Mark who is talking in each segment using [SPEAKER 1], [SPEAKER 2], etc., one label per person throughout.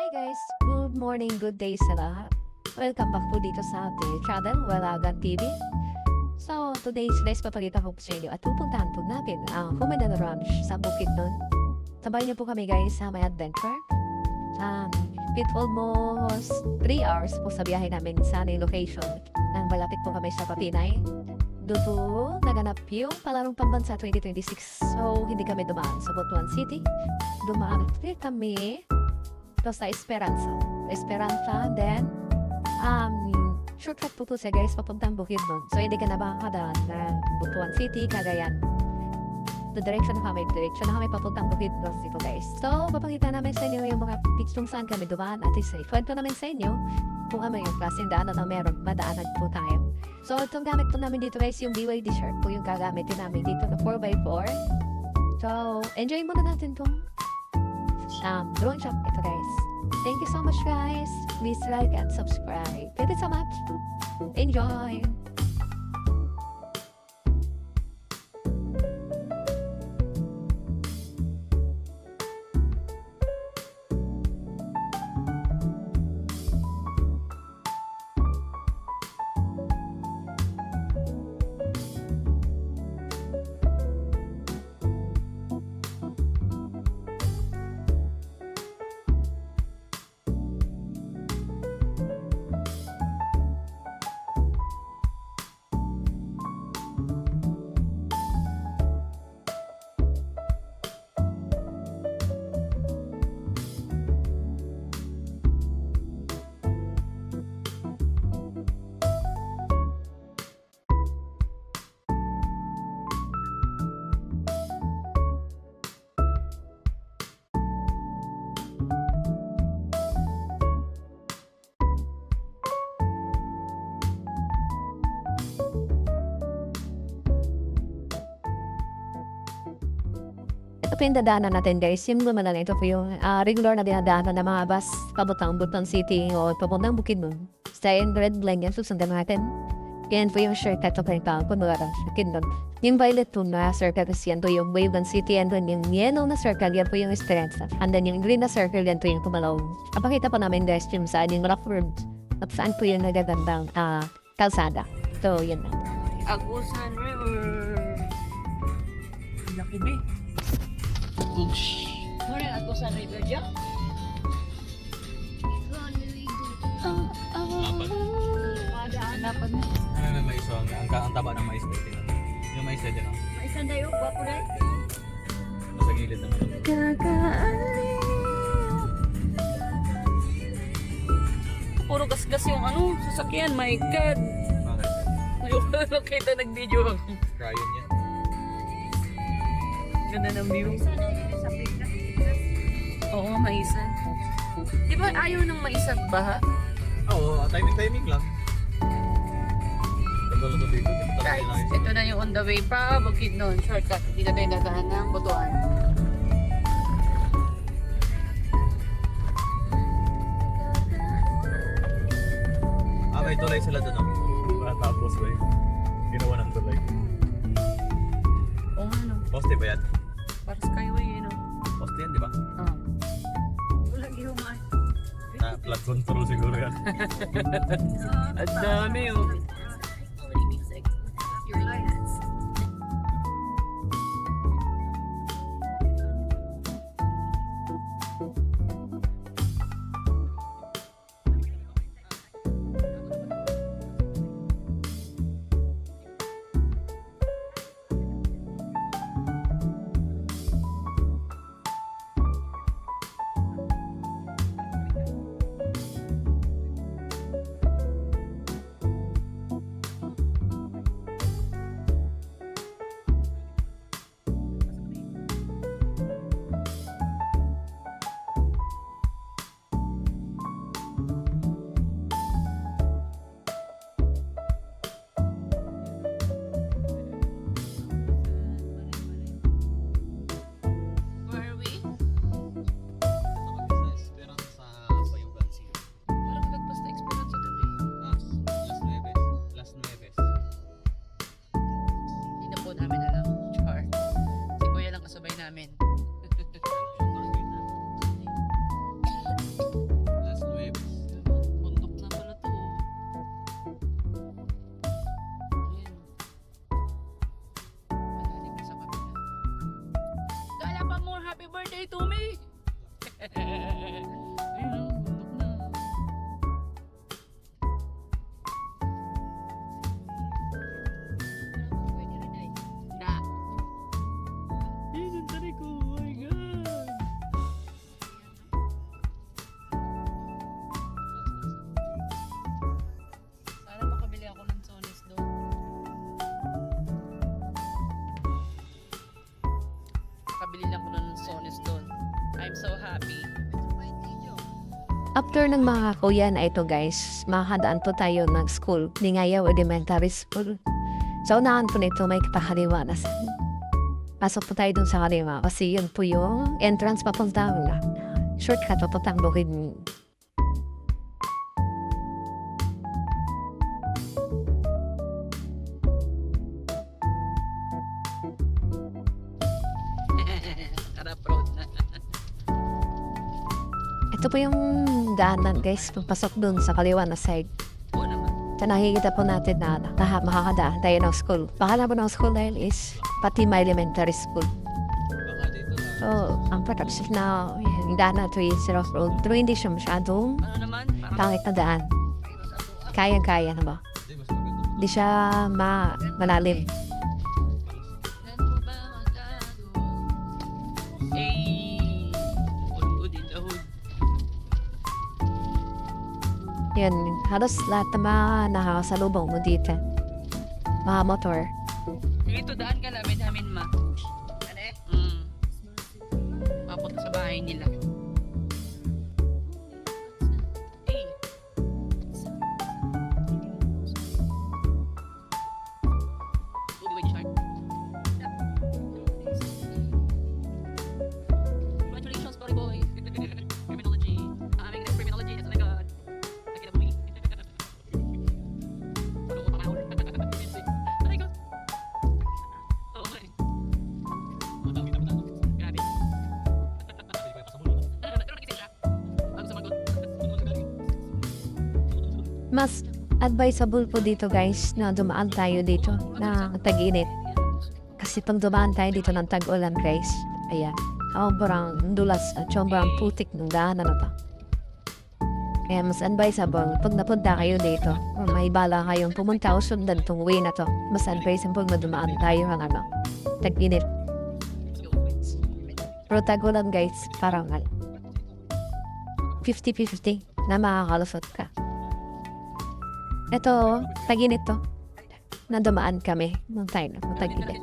[SPEAKER 1] Hi guys! Good morning, good day sa lahat. Welcome back po dito sa ating channel, Walagan TV. So, today's guys, papakita ko po sa inyo at pupuntahan po natin ang Commandant Ranch sa Bukidnon. Sabay niyo po kami guys sa may adventure. It almost 3 hours po sa biyahe namin sa aming location nang malapit po kami sa Papinay. Doon po naganap yung palarong pambansa 2026. So, hindi kami dumaan sa Butuan City. Dumaan kami sa Esperanza, then shortcut po siya guys papuntang Bukidnon. So hindi ka na makakadaan ng Butuan City, Cagayan. Direction na kami papuntang Bukidnon dito guys. So papakita namin sa inyo yung mga beach kung saan kami dumaan at kwento namin sa inyo kung ano yung klaseng daanan na meron, madaanan po tayo. So itong gamit po namin dito guys, yung BYD shirt po yung gagamitin namin dito na 4x4. So enjoy muna natin itong drone shot ito guys. Thank you so much guys. Please like and subscribe. Thank you so much. Enjoy! Ito po yung dadaanan natin guys. Yung naman na ito po yung regular na dinadaanan ng mga bus papuntang Butuan City o papuntang Bukidnon. Stay in red line yan, susundan natin. Yan po yung shortcut of yung taon po mga Bukidnon. Yung violet po na circle kasi yan po yung Waveland City and then yung yellow na circle yan po yung Esperanza. And then yung green na circle yan po yung Tumalaw. Apakita po namin guys yung saan yung Rockford at saan po yung nagagandang kalsada. So yun na.
[SPEAKER 2] Agusan River. Laki ba? Muna Agusan River dyan? Dapat na.
[SPEAKER 3] Ano na mais ang taba ng mais dito. Yung mais dito.
[SPEAKER 2] Maisan tayo, guwapo na eh.
[SPEAKER 3] Nasa gilid naman.
[SPEAKER 2] Puro gasgas yung sasakyan, my God.
[SPEAKER 3] Bakit?
[SPEAKER 2] Ayoko na nakita nag-video ako.
[SPEAKER 3] Cryon yan.
[SPEAKER 2] Ganda ng view. Oo nga, maisan. Di ba ayaw ng maisan baha?
[SPEAKER 3] Oo, timing lang. Ganda lang dito.
[SPEAKER 2] Guys, ito na yung on the way pa, Bukidnon. Shortcut. Hindi na tayo nagahan ng Butuan.
[SPEAKER 3] May tulay sila doon. Tapos ginawa ng tulay.
[SPEAKER 2] Oo nga no.
[SPEAKER 3] Poste ba yan?
[SPEAKER 2] Para skyway no.
[SPEAKER 3] Poste yan, di ba?
[SPEAKER 2] Oo. Wala ihuman.
[SPEAKER 3] Flat control siguro yan.
[SPEAKER 2] Ang dami oh. Tumi, Tumi! Ayun, bundok na. Na. Ayun, ang tarik ko. Oh my God. Sana makabili ako ng Sonis doon. Makabili lang ko ng Sonis doon. I'm so happy.
[SPEAKER 1] After ng mga kuya na ito guys, makakadaan po tayo ng school, Lingayaw Elementary School. Sa unahan po nito may kapakaliwa na pasok po tayo dun sa kaliwa kasi yun po yung entrance papuntang shortcut papuntang bukid.
[SPEAKER 2] Harap road na.
[SPEAKER 1] Ito po yung daanan guys, pagpasok dun sa kaliwa na side.
[SPEAKER 2] Oo naman.
[SPEAKER 1] So nakikita po natin na makakadaan tayo ng school. Pakala po ng school dahil is Fatima Elementary School.
[SPEAKER 3] Baka dito na.
[SPEAKER 1] So, ang pagkakasip na yung daan na ito is rough road. Pero hindi siya masyadong
[SPEAKER 2] Ano naman? Parang
[SPEAKER 1] pangit na daan. Kayang-kaya na ba?
[SPEAKER 3] Hindi, mas maganda.
[SPEAKER 1] Hindi siya malalim.
[SPEAKER 2] Saan mo ba magagawa? Eh, hood in the hood.
[SPEAKER 1] Yan, halos lahat na mga nakakasalubong mo dito. Mga motor.
[SPEAKER 2] Dito daan ka namin ma. Ano eh? Papunta sa bahay nila. Eh. Ubi with shark. Congratulations, Cory boy. Criminology. Aming next criminology. Oh my God. Nakita mo Ano ko pa Oh my God. Oo nga eh. Grabe. Pero nakikita siya. Bago sumagot.
[SPEAKER 1] Mas advisable po dito guys na dumaan tayo dito na tag-init. Kasi pag dumaan tayo dito ng tag-ulan guys, ayan, sobrang dulas at sobrang putik ng daanan na to. Kaya mas advisable, pag napunta kayo dito, o may bala kayong pumunta o sundan tong way na to, mas advisable na dumaan tayo ng tag-init. Pero tag-ulan guys, parang 50-50 na makakalusot ka. Ito, tag-init to. Na dumaan kami nung time na tag-init.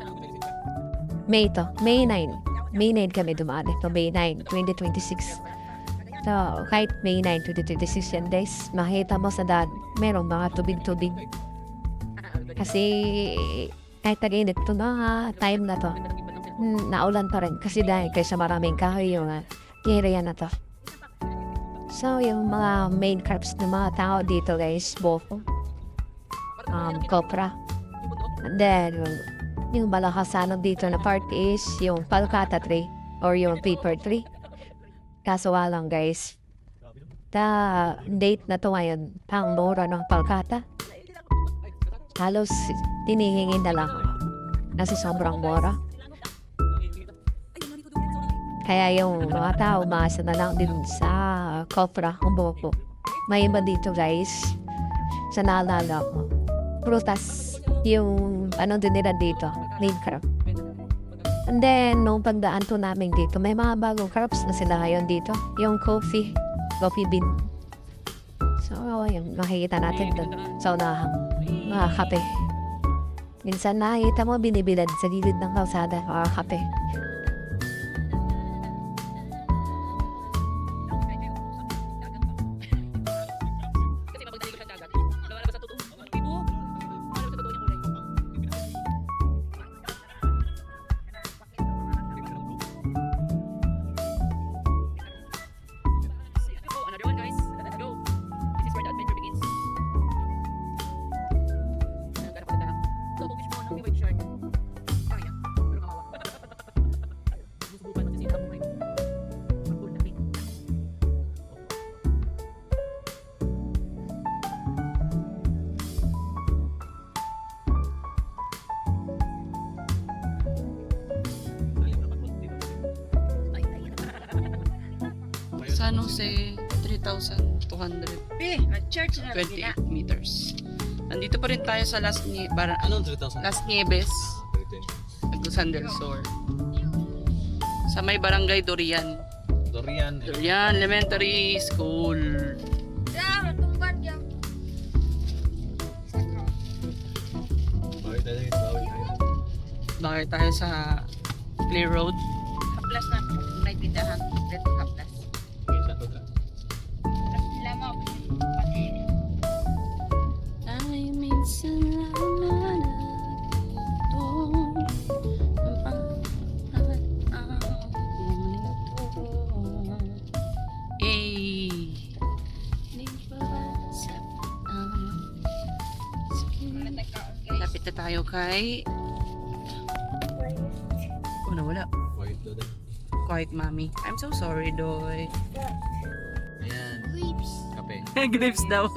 [SPEAKER 1] May 9. May 9 kami dumaan. Ito, May 9, 2026. So, kahit May 9, 2026 yan guys, makita mo sa daan, merong mga tubig-tubig. Kasi, kahit tag-init to na time na to, naulan pa rin. Kasi dahil kaysa maraming kahoy yung area na to. So, yung mga main crops ng mga tao dito guys, boko, copra. And then, yung malakasanog dito na part is yung palkata tree or yung paper tree. Kaso lang guys, date na to ngayon, pang mura ng palkata. Halos tinihingin na lang kasi sobrang mura. Kaya yung mga tao, maasa na lang din sa copra, ang boko. May iba dito guys, sa naalala ko. Prutas, yung ano din nila dito, main crop. And then, nung pagdaan to namin dito, may mga bagong crops na sila ngayon dito. Yung coffee bean. So, yung makikita natin doon sa unahang mga kape. Minsan nakikita mo binibilad sa gilid ng kalsada, mga kape.
[SPEAKER 2] Kasi mapagdali ko siya dagat. Nawala ba sa totoo? Ito? Nawala ba sa totoo niyang kulay? Oh, another one guys. Let's go. This is where the adventure begins. Ganap pa rin. So, kung fish mo ng white shark. Kaya. Pero kawawa.
[SPEAKER 4] San Jose, 3,228
[SPEAKER 5] Church na lagi na.
[SPEAKER 4] meters. Nandito pa rin tayo sa
[SPEAKER 3] Anong 3,000?
[SPEAKER 4] Las Nieves, Agusan del Sur. Sa may barangay Dorian.
[SPEAKER 3] Dorian.
[SPEAKER 4] Dorian Elementary School.
[SPEAKER 5] Yeah, tumban yan.
[SPEAKER 3] Bakit tayo dito?
[SPEAKER 4] Bakit tayo sa Clear Road?
[SPEAKER 5] Haplas na. May tindahan. Dito haplas. Lama.
[SPEAKER 4] Ay, minsan lang na lapit na tayo kay wala
[SPEAKER 3] Bakit doon?
[SPEAKER 4] quiet mommy. I'm so sorry, Doy.
[SPEAKER 3] Ayan. Kape.
[SPEAKER 4] Grapes daw.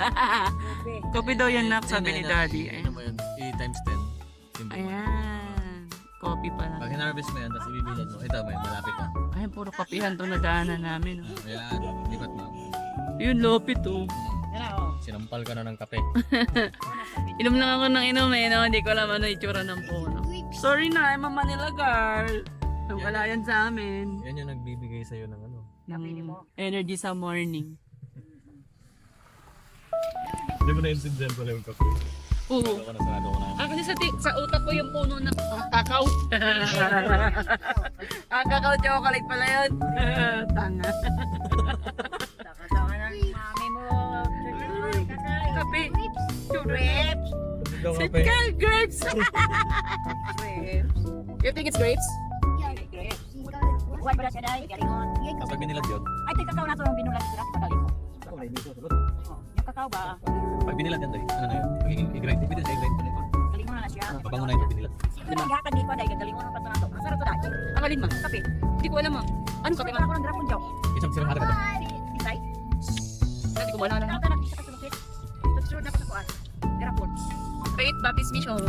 [SPEAKER 4] Kopi daw yan, nak, sabi ni Daddy.
[SPEAKER 3] Ano mo yun? E times 10. Simple.
[SPEAKER 4] Ayan. Kopi pala.
[SPEAKER 3] Pag hinarvest mo yan, tapos ibibilad mo. Ito, may malapit na.
[SPEAKER 4] Ayan, puro kapihan to na daanan namin. Oh.
[SPEAKER 3] Ayan, lipat mo.
[SPEAKER 4] Yun, lopit oh.
[SPEAKER 3] Sinampal ka na ng kape.
[SPEAKER 4] Inom lang ako ng inom eh, no? Hindi ko alam ano itsura ng puno. Sorry na, I'm a Manila girl. Wala yan sa amin.
[SPEAKER 3] Yan yung nagbibigay sa'yo ng ano.
[SPEAKER 4] Ng energy sa morning.
[SPEAKER 3] Hindi mo na-insindihan pala yung kape.
[SPEAKER 4] Oo.
[SPEAKER 3] Sarado ko na.
[SPEAKER 4] Kasi sa utak ko yung puno ng kakao. Kakao chocolate pala yun. Tanga.
[SPEAKER 5] Nakatawa ng mami mo.
[SPEAKER 4] Kape.
[SPEAKER 5] Grapes.
[SPEAKER 3] Ikaw kape.
[SPEAKER 4] Typical grapes.
[SPEAKER 5] Grapes.
[SPEAKER 4] You think it's grapes?
[SPEAKER 5] Grapes. Huwag ba siya dahil? Galingon.
[SPEAKER 3] Kapag binilad yun,
[SPEAKER 5] Ay, ito yung kakao na ito yung binulat sila. Pagaling mo. Yung kakao ba?
[SPEAKER 3] pag binilad yan dali, ano na yun? Magiging i-grind. Ibigay sa i-grind pa na yun.
[SPEAKER 5] Galingon na siya.
[SPEAKER 3] Pabango na yun pag binilad.
[SPEAKER 5] Diba? Gahatan di ko dahil galingon pa ito na ito. Ang sarap ito dahil.
[SPEAKER 4] Ang alin ma?
[SPEAKER 5] Kape.
[SPEAKER 4] Hindi ko alam ma. Anong kape
[SPEAKER 5] Kape
[SPEAKER 4] ma?
[SPEAKER 5] ako ng drapon, Joe.
[SPEAKER 3] Isang sirang hata ka to.
[SPEAKER 5] Isay.
[SPEAKER 4] Hindi ko wala
[SPEAKER 5] Ano
[SPEAKER 4] na.
[SPEAKER 5] ka na? Isa ka sulupit. Tutsurod na ko sa kuwan. Drapon.
[SPEAKER 4] Faith Baptist Mission.
[SPEAKER 5] O,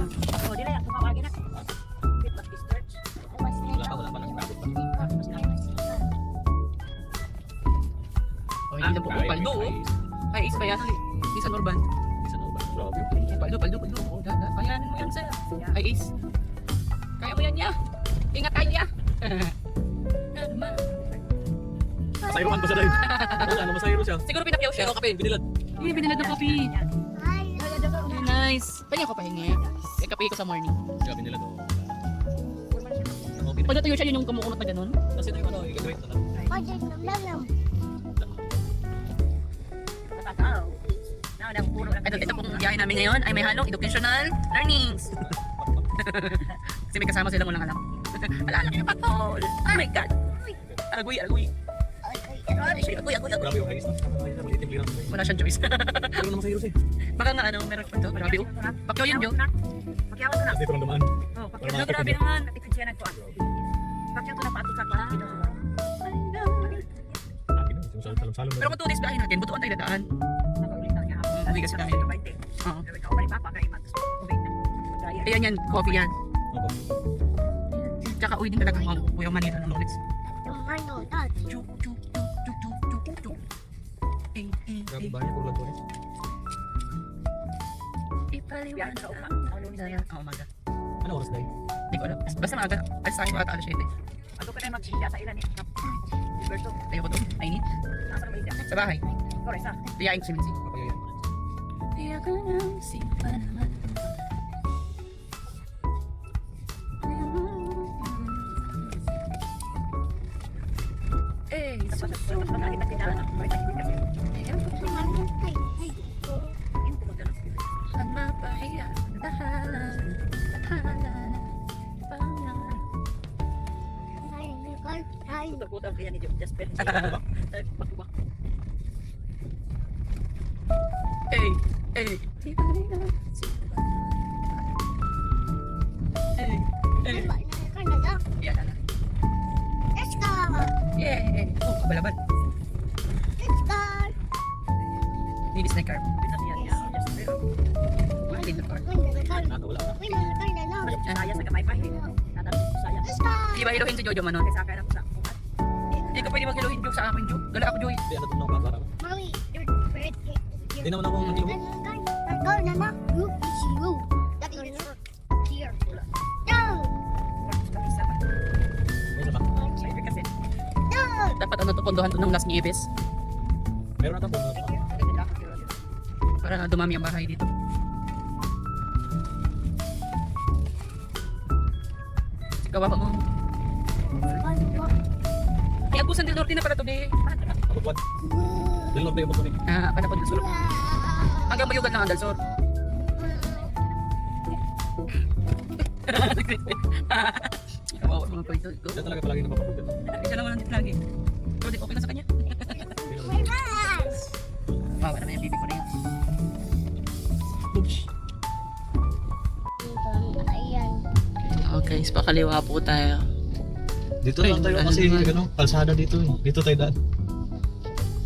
[SPEAKER 5] di na yan. Tumawagin na. Fit Baptist Church.
[SPEAKER 3] Wala pa. Nakabot pa.
[SPEAKER 4] Oh, hindi na po. Paldo oh. Ay, isa kaya. Isa Norban.
[SPEAKER 3] Isa na ba? Grabe.
[SPEAKER 4] Paldo. Oh, kayanin mo yan sir. Ay, Ace. Kaya mo yan niya. Ingat tayo niya.
[SPEAKER 3] Masayroan ko sa dahil. Ano, masayro siya.
[SPEAKER 4] Siguro pinapyaw siya.
[SPEAKER 3] Pero kape, binilad.
[SPEAKER 4] Hindi, binilad ng kopi. Very nice. Pwede ako pahingi. Eh, kape ko sa morning.
[SPEAKER 3] Siya binilad oh.
[SPEAKER 4] Pag natuyo siya yun yung kumukunot na ganun.
[SPEAKER 3] Kasi ito yung ano, i-grind na lang.
[SPEAKER 4] Ito pong biyahe namin ngayon ay may halong educational learnings. Kasi may kasama silang walang alam. Alala kayo patol. Oh my God. Agoy. Agoy.
[SPEAKER 3] Grabe yung high stock. Malitim lang.
[SPEAKER 4] Wala siyang choice.
[SPEAKER 3] Pero naman masayro siya.
[SPEAKER 4] Baka nga ano, meron pa ito. Grabe oh. Bakyaw yun, Jo.
[SPEAKER 5] Pakyawan ko na.
[SPEAKER 3] Dito lang dumaan.
[SPEAKER 5] Oh, pakyawan ko.
[SPEAKER 4] Grabe naman.
[SPEAKER 5] Ikot siya nagkuhan. Pakyawan ko na patok sa kuhan. Dito.
[SPEAKER 3] Salom-salom.
[SPEAKER 4] Pero kung 2 days biyahe natin, butuan tayo dadaan.
[SPEAKER 5] Nakaulit na niya.
[SPEAKER 4] Uwi kasi namin. Oo.
[SPEAKER 5] Ikaw pa rin papakaiman. Uwi na. Magkaya.
[SPEAKER 4] Ayan yan, coffee yan. Tsaka uwi din talaga mga Kuya Manila ng Lawrence. Chuk.
[SPEAKER 3] Grabe ba niya kung lang to eh?
[SPEAKER 5] Biyahe sa upa. Ang lunis na yan.
[SPEAKER 4] Oo, umaga.
[SPEAKER 3] Ano oras na yun?
[SPEAKER 4] Hindi ko alam. Basta maaga. Alis tayo mga alas 7.
[SPEAKER 5] Ano ka na magsiya sa ilan eh. Gilberto.
[SPEAKER 4] Ayaw ko to. I need.
[SPEAKER 5] Nasa may siya.
[SPEAKER 4] Sa bahay.
[SPEAKER 5] Correct sa.
[SPEAKER 4] Tiyain ko si Mincy.
[SPEAKER 3] Papayayan.
[SPEAKER 4] Tiyak ko ng sipa naman. Eh,
[SPEAKER 5] Tapos nakakita kita na.
[SPEAKER 4] ang mapahiya. Tahanan.
[SPEAKER 5] Putar-putar kaya ni Jasper.
[SPEAKER 4] Eh. Yan na. Yeah. Oh, kabalabal. Linis na yung car.
[SPEAKER 5] Pinabiyan niya. Jasper.
[SPEAKER 4] Linis na car.
[SPEAKER 3] Wala.
[SPEAKER 5] Saya sa kamay pa. Natapos sa saya.
[SPEAKER 4] Di ba iluhin si Jojo Manon?
[SPEAKER 5] Kaya sa akin ako sa kuhan.
[SPEAKER 4] Hindi ka pwede mag-hello joke sa akin, Joy. Gala ako, Joy.
[SPEAKER 3] Hindi, ano ito na para.
[SPEAKER 6] Mommy, your bird
[SPEAKER 3] Hindi naman ako nag-iwi.
[SPEAKER 6] Go, Nana. You, it's you. That is your here. No!
[SPEAKER 3] May isa pa.
[SPEAKER 6] No!
[SPEAKER 4] Dapat ano to, pondohan to ng last ngibis.
[SPEAKER 3] Meron na ito.
[SPEAKER 4] Para dumami ang bahay dito. Kawawa mo. Ay, abusan del norte na para to, be.
[SPEAKER 3] Abubuan. Dilo na yung buto ni.
[SPEAKER 4] Ah, panapod del sur. Hanggang mayugan lang ang del sur. Kawawa mga pwede.
[SPEAKER 3] Siya talaga palagi napapabutin.
[SPEAKER 4] Siya naman nandito lagi. Pero di okay na sa kanya. Kawawa naman yung bibi ko na yan. Oops.
[SPEAKER 6] Ayan.
[SPEAKER 4] Okay, so pakaliwa po tayo.
[SPEAKER 3] Dito lang tayo
[SPEAKER 4] Ano
[SPEAKER 3] kasi
[SPEAKER 4] naman?
[SPEAKER 3] ano, kalsada dito eh. Dito tayo daan.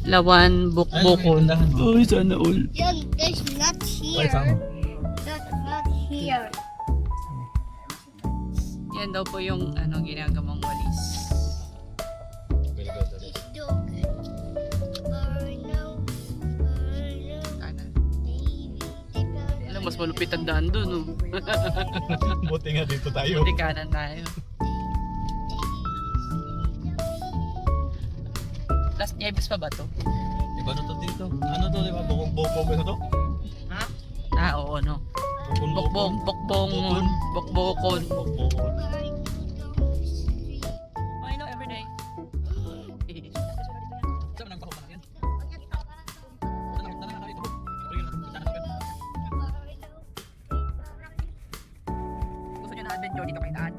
[SPEAKER 4] Lawan, Bukbukon. Uy, sana all.
[SPEAKER 6] Yan, that's not
[SPEAKER 3] Ay, sama.
[SPEAKER 6] here. That's not here.
[SPEAKER 4] Yan daw po yung ano, ginagawang walis.
[SPEAKER 6] It's dog. No.
[SPEAKER 4] Kanan.
[SPEAKER 6] Baby.
[SPEAKER 4] Alam, mas malupit ang daan doon, no?
[SPEAKER 3] Buti nga dito tayo.
[SPEAKER 4] Buti kanan tayo. Last Nieves pa ba to?
[SPEAKER 3] Iba na to dito. Ano to, di ba? Bukbong ba to?
[SPEAKER 4] Ah, oo, no. Bukbong, bukbongon, bukbokon.
[SPEAKER 3] Bukbong.
[SPEAKER 4] I know everyday.
[SPEAKER 3] Saan nang pahuman yan? Tanang na dito. Pagin na kita na.
[SPEAKER 4] Gusto nyo na adventure, dito kayo daan.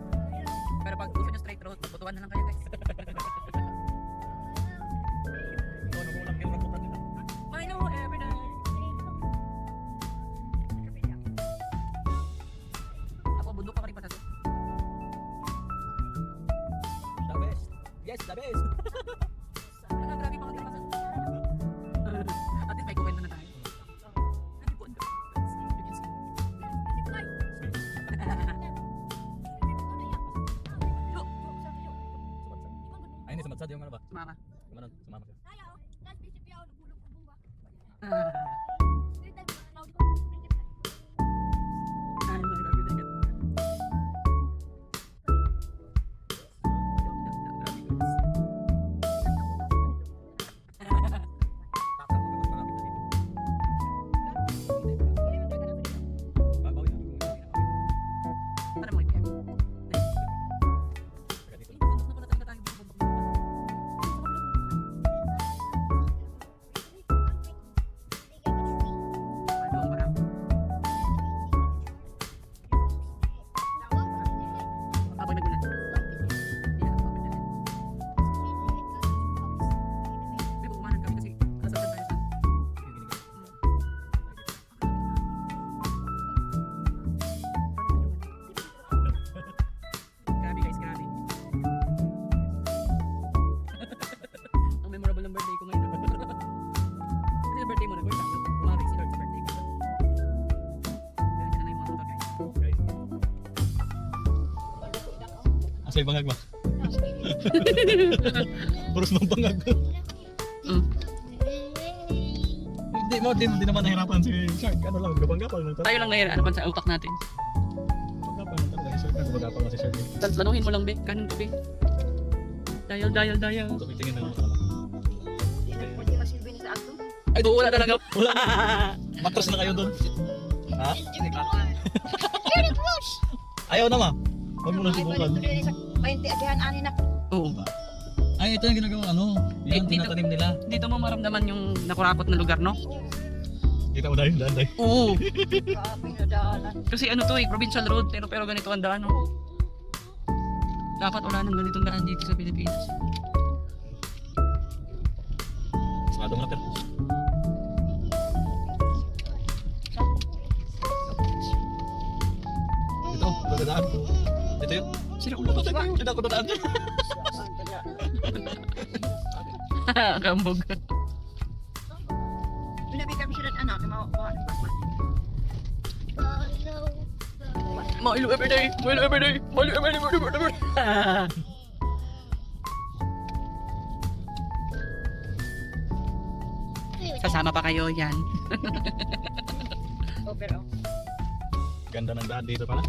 [SPEAKER 4] Pero pag gusto nyo straight road, magbutuan na lang kayo, guys. I know everyday. Ako, bundok pa rin pa sa to.
[SPEAKER 3] The best. Yes, the best.
[SPEAKER 4] Ano, grabe mga trabasan. At least may kuwento na tayo. Ano po? You can see.
[SPEAKER 3] Ay, hindi sumatsad yung ano ba?
[SPEAKER 4] Sumama.
[SPEAKER 3] Sumama siya.
[SPEAKER 4] Ah. Ano, everyday ka. Para mo ipiyak. Habang nagulan. Yeah, habang nagulan. May bukumanan kami kasi nasasal tayo sa... Grabe guys, grabe. Ang memorable ng birthday ko ngayon. Kasi yung birthday mo, nag-work tayo. Umabig si Lord sa birthday ko. Ganyan na lang yung mga motor guys.
[SPEAKER 3] Asay bangag ba? Burus ng bangag.
[SPEAKER 4] Mm.
[SPEAKER 3] Hindi naman nahirapan si Shark. Ano lang, gabang-gapang lang.
[SPEAKER 4] Tayo lang nahiraan sa utak natin.
[SPEAKER 3] Gabang-gapang lang talaga si Shark. Gabang-gapang lang si Shark.
[SPEAKER 4] Lanuhin mo lang, be. Kanin ko, be. Dial.
[SPEAKER 3] Tumitingin na lang ako.
[SPEAKER 4] Ay, wala talaga.
[SPEAKER 3] Wala. Matras na kayo doon. Ha? Ayaw na ma. Huwag mo na subukan.
[SPEAKER 4] Oo.
[SPEAKER 3] Ay, ito yung ginagawa ano. Yung
[SPEAKER 4] Dito.
[SPEAKER 3] tinatanim nila.
[SPEAKER 4] Dito mo maramdaman yung nakurakot na lugar, no?
[SPEAKER 3] Kita mo dahil daan tayo.
[SPEAKER 4] Oo. Kasi ano to eh, provincial road, pero ganito ang daan, no? Dapat wala nang ganitong daan dito sa Pilipinas.
[SPEAKER 3] Sarado mo na pero. Ito, dadaan. Ito yun.
[SPEAKER 4] Sino ulo to?
[SPEAKER 3] Hindi ako dadaan.
[SPEAKER 4] Kambog. Milo everyday. Sasama pa kayo yan.
[SPEAKER 3] Ganda ng daan dito pala.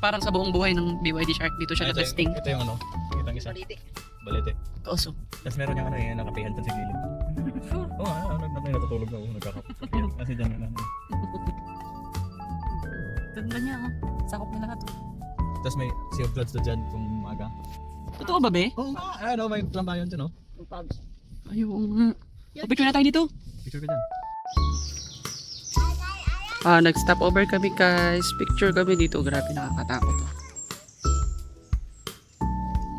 [SPEAKER 4] Parang sa buong buhay ng BYD Shark, dito siya na-testing.
[SPEAKER 3] Ito yung ano, kitang isa. Balete.
[SPEAKER 4] Kaso.
[SPEAKER 3] Tapos meron yung ano eh, nakapihan dyan sa gilid. Oo, natutulog na ako, nagkakapihan. Kasi dyan na.
[SPEAKER 4] Ganda niya, oh. Sakop na lahat.
[SPEAKER 3] Tapos may sea of clouds na dyan kung umaga.
[SPEAKER 4] Totoo ba, be?
[SPEAKER 3] Oo, ano, may lambayan dyan, oh.
[SPEAKER 4] Ayun. Picture na tayo dito.
[SPEAKER 3] Picture ka dyan.
[SPEAKER 4] Nag-stop over kami guys. Picture kami dito. Grabe, nakakatakot.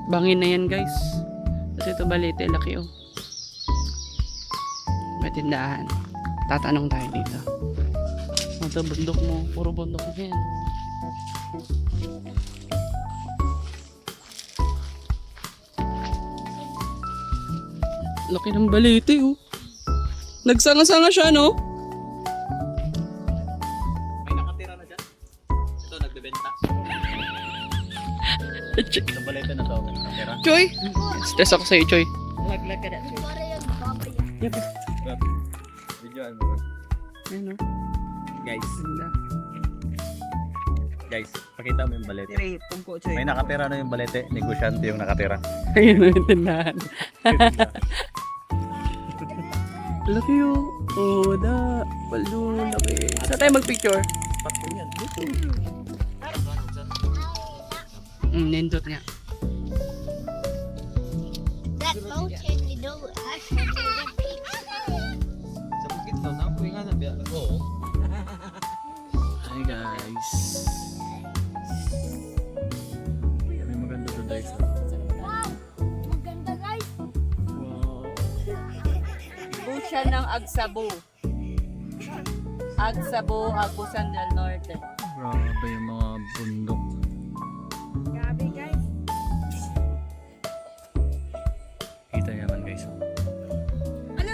[SPEAKER 4] Bangin na yan guys. Kasi ito Balete, laki oh. May tindahan. Tatanong tayo dito. Ito bundok mo. Puro bundok na yan. Laki ng Balete oh. Nagsanga-sanga siya no?
[SPEAKER 3] May nakatira na dyan. Ito, nagbebenta. Sa balete na to, may nakatira.
[SPEAKER 4] Choy! Stress ako sa'yo, Choy.
[SPEAKER 5] Laglag ka na.
[SPEAKER 3] Videoan mo.
[SPEAKER 4] Ayun, no?
[SPEAKER 3] Guys, pakita mo yung balete. May nakatira na yung balete, negosyante yung nakatira.
[SPEAKER 4] Ayun na yung tindahan. Laki yun. Oh, da. Palo, laki. Saan tayo mag-picture?
[SPEAKER 3] Patro yan.
[SPEAKER 4] Nindot nga.
[SPEAKER 6] That mountain, you know, actually,
[SPEAKER 3] Sa bukit daw, napoy nga na biya. Oo.
[SPEAKER 4] Hi guys.
[SPEAKER 3] May maganda doon guys.
[SPEAKER 6] wow, maganda guys.
[SPEAKER 3] Wow.
[SPEAKER 5] Busyan ng Agsabo. Agsabo, Agusan del Norte.
[SPEAKER 3] Grabe yung mga bundok.
[SPEAKER 6] Grabe guys.
[SPEAKER 3] Kita yaman guys.
[SPEAKER 4] Ano,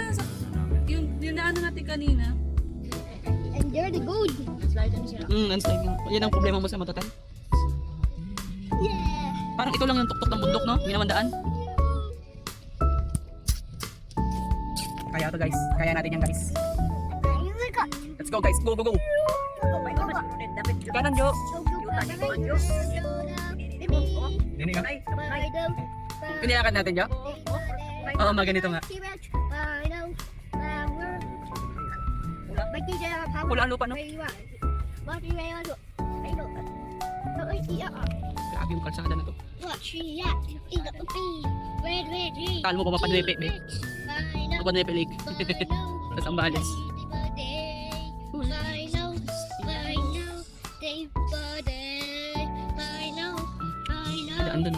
[SPEAKER 4] yung naano natin kanina?
[SPEAKER 6] And they're the good.
[SPEAKER 4] Unslide nga. Yan ang problema mo sa matatan.
[SPEAKER 6] Yeah.
[SPEAKER 4] Parang ito lang yung tuktok ng bundok, no? Hindi naman daan. Kaya to guys. Kaya natin yan guys.
[SPEAKER 6] Here we go.
[SPEAKER 4] Let's go guys. Go, go, go. Kanan, Jo.
[SPEAKER 3] Nini ka?
[SPEAKER 4] Pinilakan natin, Jo. Oo, maganito nga. Pula ang lupa, no? Grabe yung kalsada na to. Kala mo pa mapadwepe, be. Mapadwepe lake. Sa Sambales. Daan doon.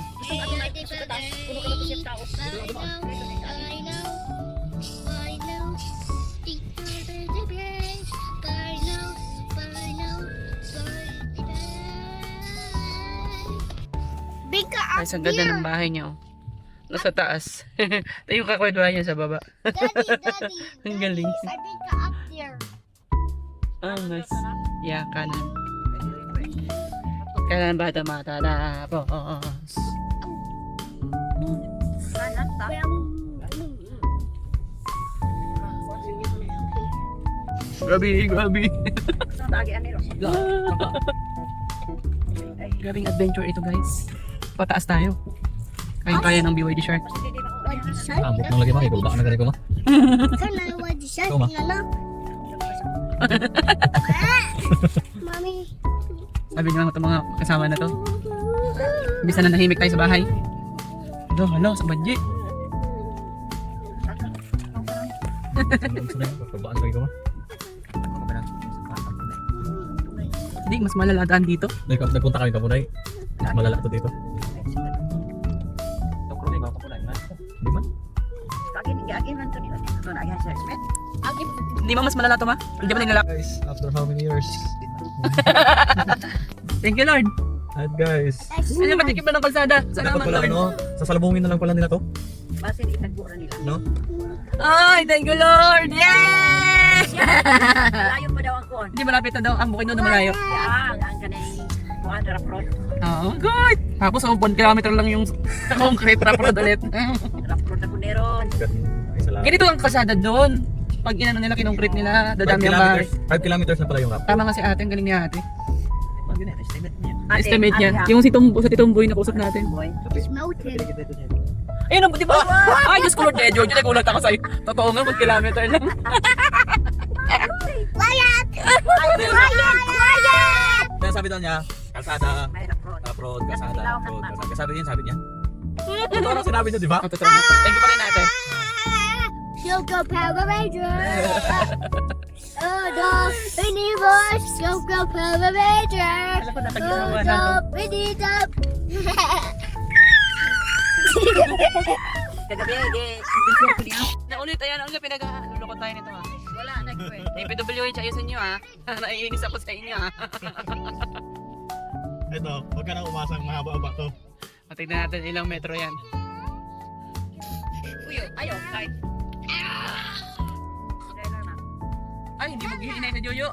[SPEAKER 4] Guys, ang ganda ng bahay niya, oh. Nasa taas. Ito yung kakwentuhan niya sa baba.
[SPEAKER 6] Daddy,
[SPEAKER 4] Ang galing.
[SPEAKER 6] I think up there.
[SPEAKER 4] Ah, nice. Yeah, kanan. Kanan bata mata na boss. Grabe, grabe. Grabing adventure ito guys. Pataas tayo. Kaya ng BYD Shark.
[SPEAKER 3] Ambok nang lagi mga ibaba na ganito ma. Ikaw, ma.
[SPEAKER 6] Mommy.
[SPEAKER 4] Sabi niyo mga kasama na to. Imbis na nahimik tayo sa bahay. Hala, sa badji.
[SPEAKER 3] Babaan lagi ko ma.
[SPEAKER 4] Hindi, mas malaladaan dito.
[SPEAKER 3] Nagpunta kami kapunay. Mas malala to dito. Di ba?
[SPEAKER 4] Hindi ba mas malala to, ma? Hindi ba nilala?
[SPEAKER 3] Guys, after how many years?
[SPEAKER 4] Thank you, Lord.
[SPEAKER 3] At guys,
[SPEAKER 4] Ano yung matikip na ng kalsada?
[SPEAKER 3] dapat
[SPEAKER 4] Salamat,
[SPEAKER 3] pala
[SPEAKER 4] Lord.
[SPEAKER 3] ano, sasalubungin na lang pala nila to. No?
[SPEAKER 4] Ay, thank you, Lord! Yes!
[SPEAKER 5] Layo pa daw ang kuon.
[SPEAKER 4] Hindi malapit na daw. Ang bukid doon na malayo.
[SPEAKER 5] Ang kanay kuan rap road.
[SPEAKER 4] Oo, good! Tapos, 1 kilometer lang yung concrete road ulit.
[SPEAKER 5] Rap road na kuneron.
[SPEAKER 3] Ay, salamat.
[SPEAKER 4] Ganito ang kalsada doon. Pag inano nila, kinongkrete nila,
[SPEAKER 3] 5
[SPEAKER 4] dadami ang bahay.
[SPEAKER 3] kilometers. 5 kilometers na pala yung rap.
[SPEAKER 4] Tama nga si ate, ang galing ni ate.
[SPEAKER 5] Ate,
[SPEAKER 4] Estimate
[SPEAKER 5] ate,
[SPEAKER 4] niya.
[SPEAKER 5] ha?
[SPEAKER 4] Yung si Titong Boy na kusap natin.
[SPEAKER 6] It's melted.
[SPEAKER 4] Ayun, di ba? Ay, Diyos ko Lord, Jojo, nagulat ako sa'yo. Totoo nga, mag-kilometer lang.
[SPEAKER 6] Quiet!
[SPEAKER 3] Kaya sabi daw niya, kalsada, road, kalsada, road, kalsada. Sabi niya. Totoo lang sinabi niya, di ba?
[SPEAKER 4] Oh, totoo nga. Thank you pa rin ate.
[SPEAKER 6] Silco Power Rangers! Oh, the universe! Silco Power Rangers!
[SPEAKER 4] Alam ko,
[SPEAKER 6] Oh,
[SPEAKER 4] nakaginawa na to.
[SPEAKER 6] the Benita!
[SPEAKER 5] Kagabi,
[SPEAKER 4] Naulit, ayan, ang pinag-luloko tayo nito ha.
[SPEAKER 5] wala, nag-quit.
[SPEAKER 4] DPWH, ayusin nyo ha. Naiinis ako sa inyo ha.
[SPEAKER 3] Ito, huwag ka nang umasang mahaba-haba to.
[SPEAKER 4] Tignan natin ilang metro yan.
[SPEAKER 5] Uyo, ayaw, kahit.
[SPEAKER 4] Ay, hindi maghihinay sa Jojo.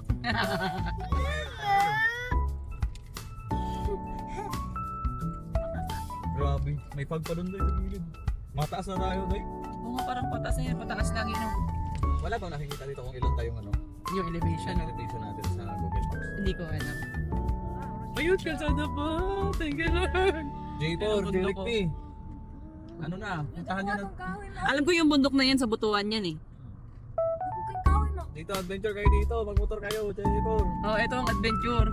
[SPEAKER 3] Grabe, may pagpalon doon sa gilid. Mataas na tayo, doy.
[SPEAKER 4] Oo nga, parang pataas na yan. Pataas lang yun.
[SPEAKER 3] Wala bang nakikita dito kung ilan tayong
[SPEAKER 4] Yung elevation.
[SPEAKER 3] yung elevation natin sa Google Maps?
[SPEAKER 4] Hindi ko alam. Ayun, kalsada pa. Thank you Lord.
[SPEAKER 3] J4,
[SPEAKER 4] Bundok
[SPEAKER 3] Derek
[SPEAKER 4] ko.
[SPEAKER 3] P. Ano na, puntahan nyo na.
[SPEAKER 4] Alam ko yung bundok na yan sa Butuan yan eh.
[SPEAKER 3] Dito, adventure kayo dito. Magmotor kayo, J4.
[SPEAKER 4] Oh, ito ang adventure.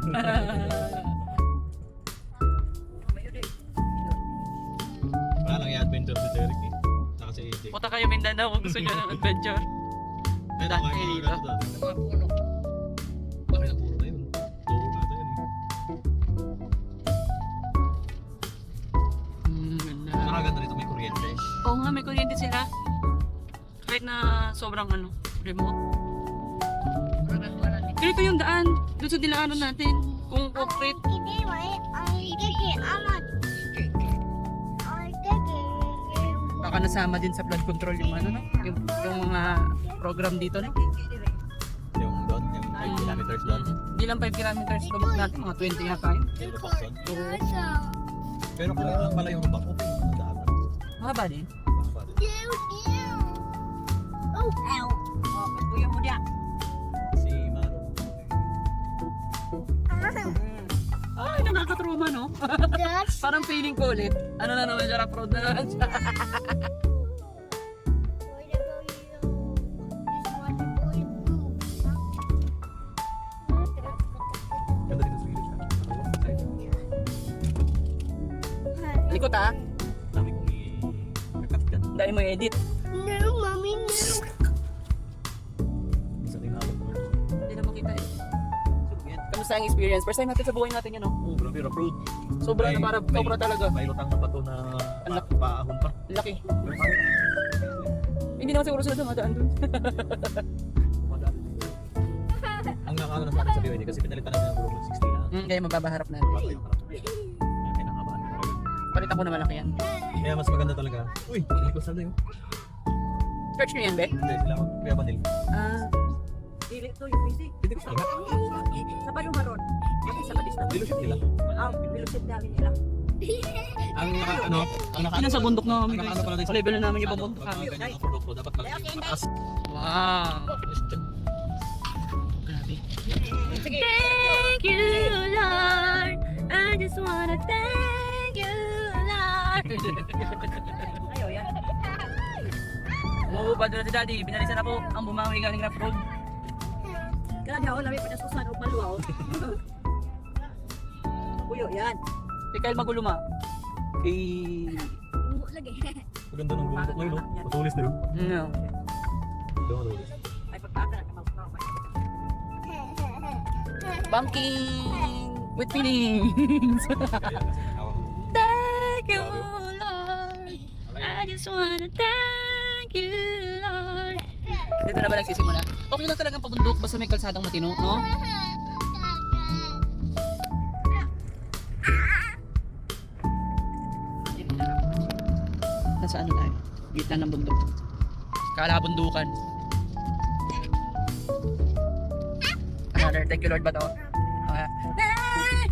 [SPEAKER 3] Wala lang i-adventure si Derek eh. Saka si AJ.
[SPEAKER 4] Punta kayo Mindanao kung gusto nyo ng adventure.
[SPEAKER 3] Ayun,
[SPEAKER 4] daan
[SPEAKER 3] okay,
[SPEAKER 4] kayo
[SPEAKER 3] mga
[SPEAKER 4] dito.
[SPEAKER 3] ganito. Laki ng puro na yun. Tuho na ito yun eh.
[SPEAKER 4] Ganda.
[SPEAKER 3] Nakaganda rito may kuryente.
[SPEAKER 4] Oo nga, may kuryente sila. Kahit na sobrang remote. Ganito yung daan. Doon sa dilaanan natin. Kung concrete. Baka nasama din sa flood control yung ano, no? Yung mga program dito, no?
[SPEAKER 3] Yung doon, yung 5 kilometers doon.
[SPEAKER 4] Hindi lang 5 kilometers lumak natin, mga 20 yata yun.
[SPEAKER 3] Yung lubak doon. Pero kung lang pala yung lubak, okay yung daanan.
[SPEAKER 4] Mahaba din.
[SPEAKER 6] Oh, ow.
[SPEAKER 5] Oh, kuya mo diya.
[SPEAKER 3] Si Maro.
[SPEAKER 4] Ay, nakakatruma, no?
[SPEAKER 6] That's
[SPEAKER 4] Parang feeling ko ulit. Ano na naman siya, road na naman siya.
[SPEAKER 3] Ganda dito sa gilid siya.
[SPEAKER 4] Likot ha?
[SPEAKER 3] Dami kong i-cut dyan.
[SPEAKER 4] Dahil mo edit.
[SPEAKER 6] No, mommy, no.
[SPEAKER 3] Isa din ako.
[SPEAKER 4] Hindi na makita eh. Kamusta ang experience? First time natin sa buhay natin yun, no?
[SPEAKER 3] Oh, grabe, rough road.
[SPEAKER 4] Sobra na para,
[SPEAKER 3] May-
[SPEAKER 4] sobra talaga.
[SPEAKER 3] May lutang na bato na
[SPEAKER 4] Anak.
[SPEAKER 3] paahon pa.
[SPEAKER 4] Laki. Hindi naman siguro sila dumadaan dun.
[SPEAKER 3] Ang nakakano na sa akin sa BYD kasi pinalitan namin ng gulong 60 na.
[SPEAKER 4] Kaya mababaharap natin.
[SPEAKER 3] Bago yung harap. Kaya kinakabahan ko talaga.
[SPEAKER 4] Palitan ko na malaki yan.
[SPEAKER 3] Kaya mas maganda talaga. Uy, hindi ko sana yun.
[SPEAKER 4] Church nyo yan, be?
[SPEAKER 3] Hindi sila ako. Kuya Manil.
[SPEAKER 4] Ah,
[SPEAKER 5] Dili to, yung easy.
[SPEAKER 3] Hindi ko sana.
[SPEAKER 5] Sa pa yung maron. Kasi sa badis na.
[SPEAKER 3] Dealership nila.
[SPEAKER 5] Bilusit namin nila.
[SPEAKER 3] Ang naka, ano, ang naka,
[SPEAKER 4] yun sa bundok na kami.
[SPEAKER 3] ang naka, ano pala din
[SPEAKER 4] Sa level na namin yung bundok
[SPEAKER 3] Pag
[SPEAKER 4] kami.
[SPEAKER 3] mga ganyan ang produkto, dapat mataas.
[SPEAKER 4] Wow. Grabe.
[SPEAKER 1] Thank you, Lord. I just wanna thank you, Lord.
[SPEAKER 5] Ayaw yan.
[SPEAKER 4] Oo, padula si Daddy. Binalisan na po ang bumawi galing rough road.
[SPEAKER 5] Kaya di ako labi pa na susan o maluwa. Uyo, yan.
[SPEAKER 4] Si Kyle Maguluma. Eh,
[SPEAKER 6] Lagi.
[SPEAKER 3] Maganda ng bundok ngayon, no? Matulis na yun.
[SPEAKER 4] no.
[SPEAKER 3] Ito, matulis.
[SPEAKER 5] Ay, pagkaka na kamang
[SPEAKER 4] Bumping with feelings.
[SPEAKER 3] Kaya kasi nakawang.
[SPEAKER 1] Thank you, Lord. I just wanna thank you, Lord.
[SPEAKER 4] Dito na ba nagsisimula? Okay lang talagang pabundok basta may kalsadang matino, no? Nasa ano tayo? Gitna ng bundok. Kalabundukan. Another thank you Lord ba to?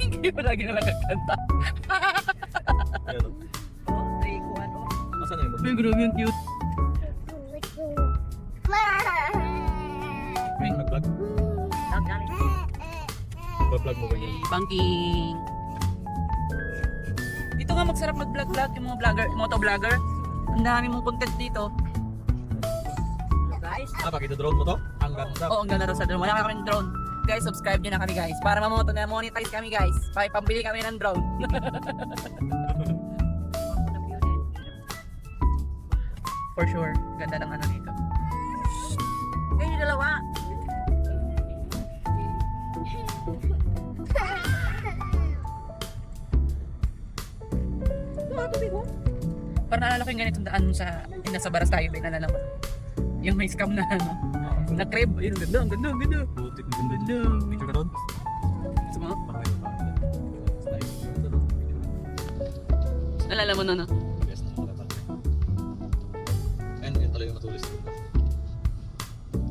[SPEAKER 4] Thank you. Lagi na lang nagkanta.
[SPEAKER 3] Ayan, no?
[SPEAKER 5] Oh, ay, kuhan, oh.
[SPEAKER 3] Asan na yung bundok?
[SPEAKER 4] Ay, grabe yung cute.
[SPEAKER 3] Vlog? Vlog mo ganyan.
[SPEAKER 4] Banking. Dito nga magsarap mag-vlog-vlog yung mga vlogger, motovlogger. Ang dami mong content dito.
[SPEAKER 3] Pakita drone mo to? Ang ganda.
[SPEAKER 4] Oo, ang ganda daw sa drone. Wala kami ng drone. Guys, subscribe nyo na kami guys. Para monetize kami guys. Pambili kami ng drone. For sure. Ganda ng ano dito. Kayo dalawa. Parang naalala ko yung ganitong daan sa nasa baras tayo, may naalala mo. Yung may scam na ano, na crib. Ayun, ang ganda, ang ganda, ang ganda.
[SPEAKER 3] Butik ng ganda. Picture ka doon?
[SPEAKER 4] Gusto mo?
[SPEAKER 3] Parang yun, parang yun.
[SPEAKER 4] Naalala mo na no?
[SPEAKER 3] Best na pala talaga. And yun talaga yung matulis na.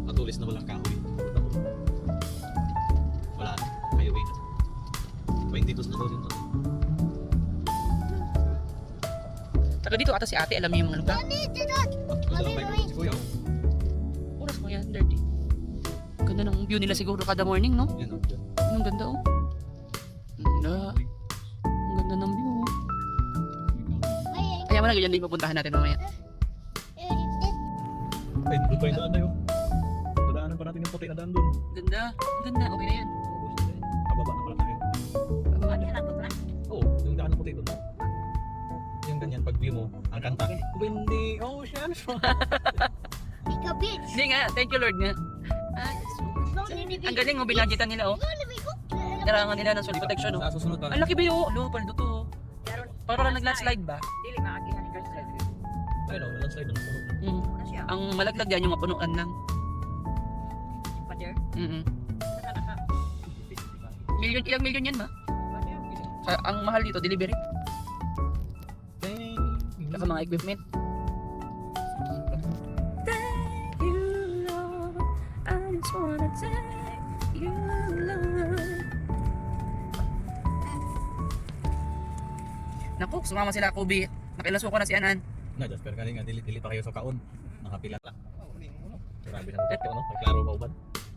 [SPEAKER 3] Matulis na walang kahoy. Wala na. Highway na. 22 na doon yun.
[SPEAKER 4] Taga dito ata si ate, alam niyo yung mga lugar.
[SPEAKER 3] Gusto lang pa yung si Kuya.
[SPEAKER 4] Oras mo yan, dirty. Ganda ng view nila siguro kada morning, no?
[SPEAKER 3] Yan o.
[SPEAKER 4] Ang ganda, oh. Ganda. Ang ganda ng view. Kaya mo na ganyan din pupuntahan natin mamaya.
[SPEAKER 3] Ay, doon pa yung daan na yun. Dadaanan pa natin yung puti na daan doon.
[SPEAKER 4] Ganda. Ang ganda, okay na yan.
[SPEAKER 3] Pababa na pala tayo. Oo, yung daan na puti doon. Yung ganyan, pag view mo, ang kanta. Windy Ocean.
[SPEAKER 4] Hindi nga, thank you Lord nga. Ang galing mo, binadgetan nila, oh. Kailangan nila ng soil protection, oh.
[SPEAKER 3] Sa susunod pa.
[SPEAKER 4] Ang laki ba yun? Ano, paldo to. Parang nag-landslide ba?
[SPEAKER 3] Ayun o, landslide na napuno na.
[SPEAKER 4] Mm. Ang malaglag yan yung mapunuan lang. Million, ilang million yan ba? Ang mahal dito, delivery. Saka mga equipment. Thank you, Lord. I just wanna thank you, Lord. Naku, sumama sila Kobe. Nakilaso ko na si Anan.
[SPEAKER 3] Na, just pero kanina, dili pa kayo sa kaon. Nakapila lang. Grabe ng puti, ano? May klaro pa uban.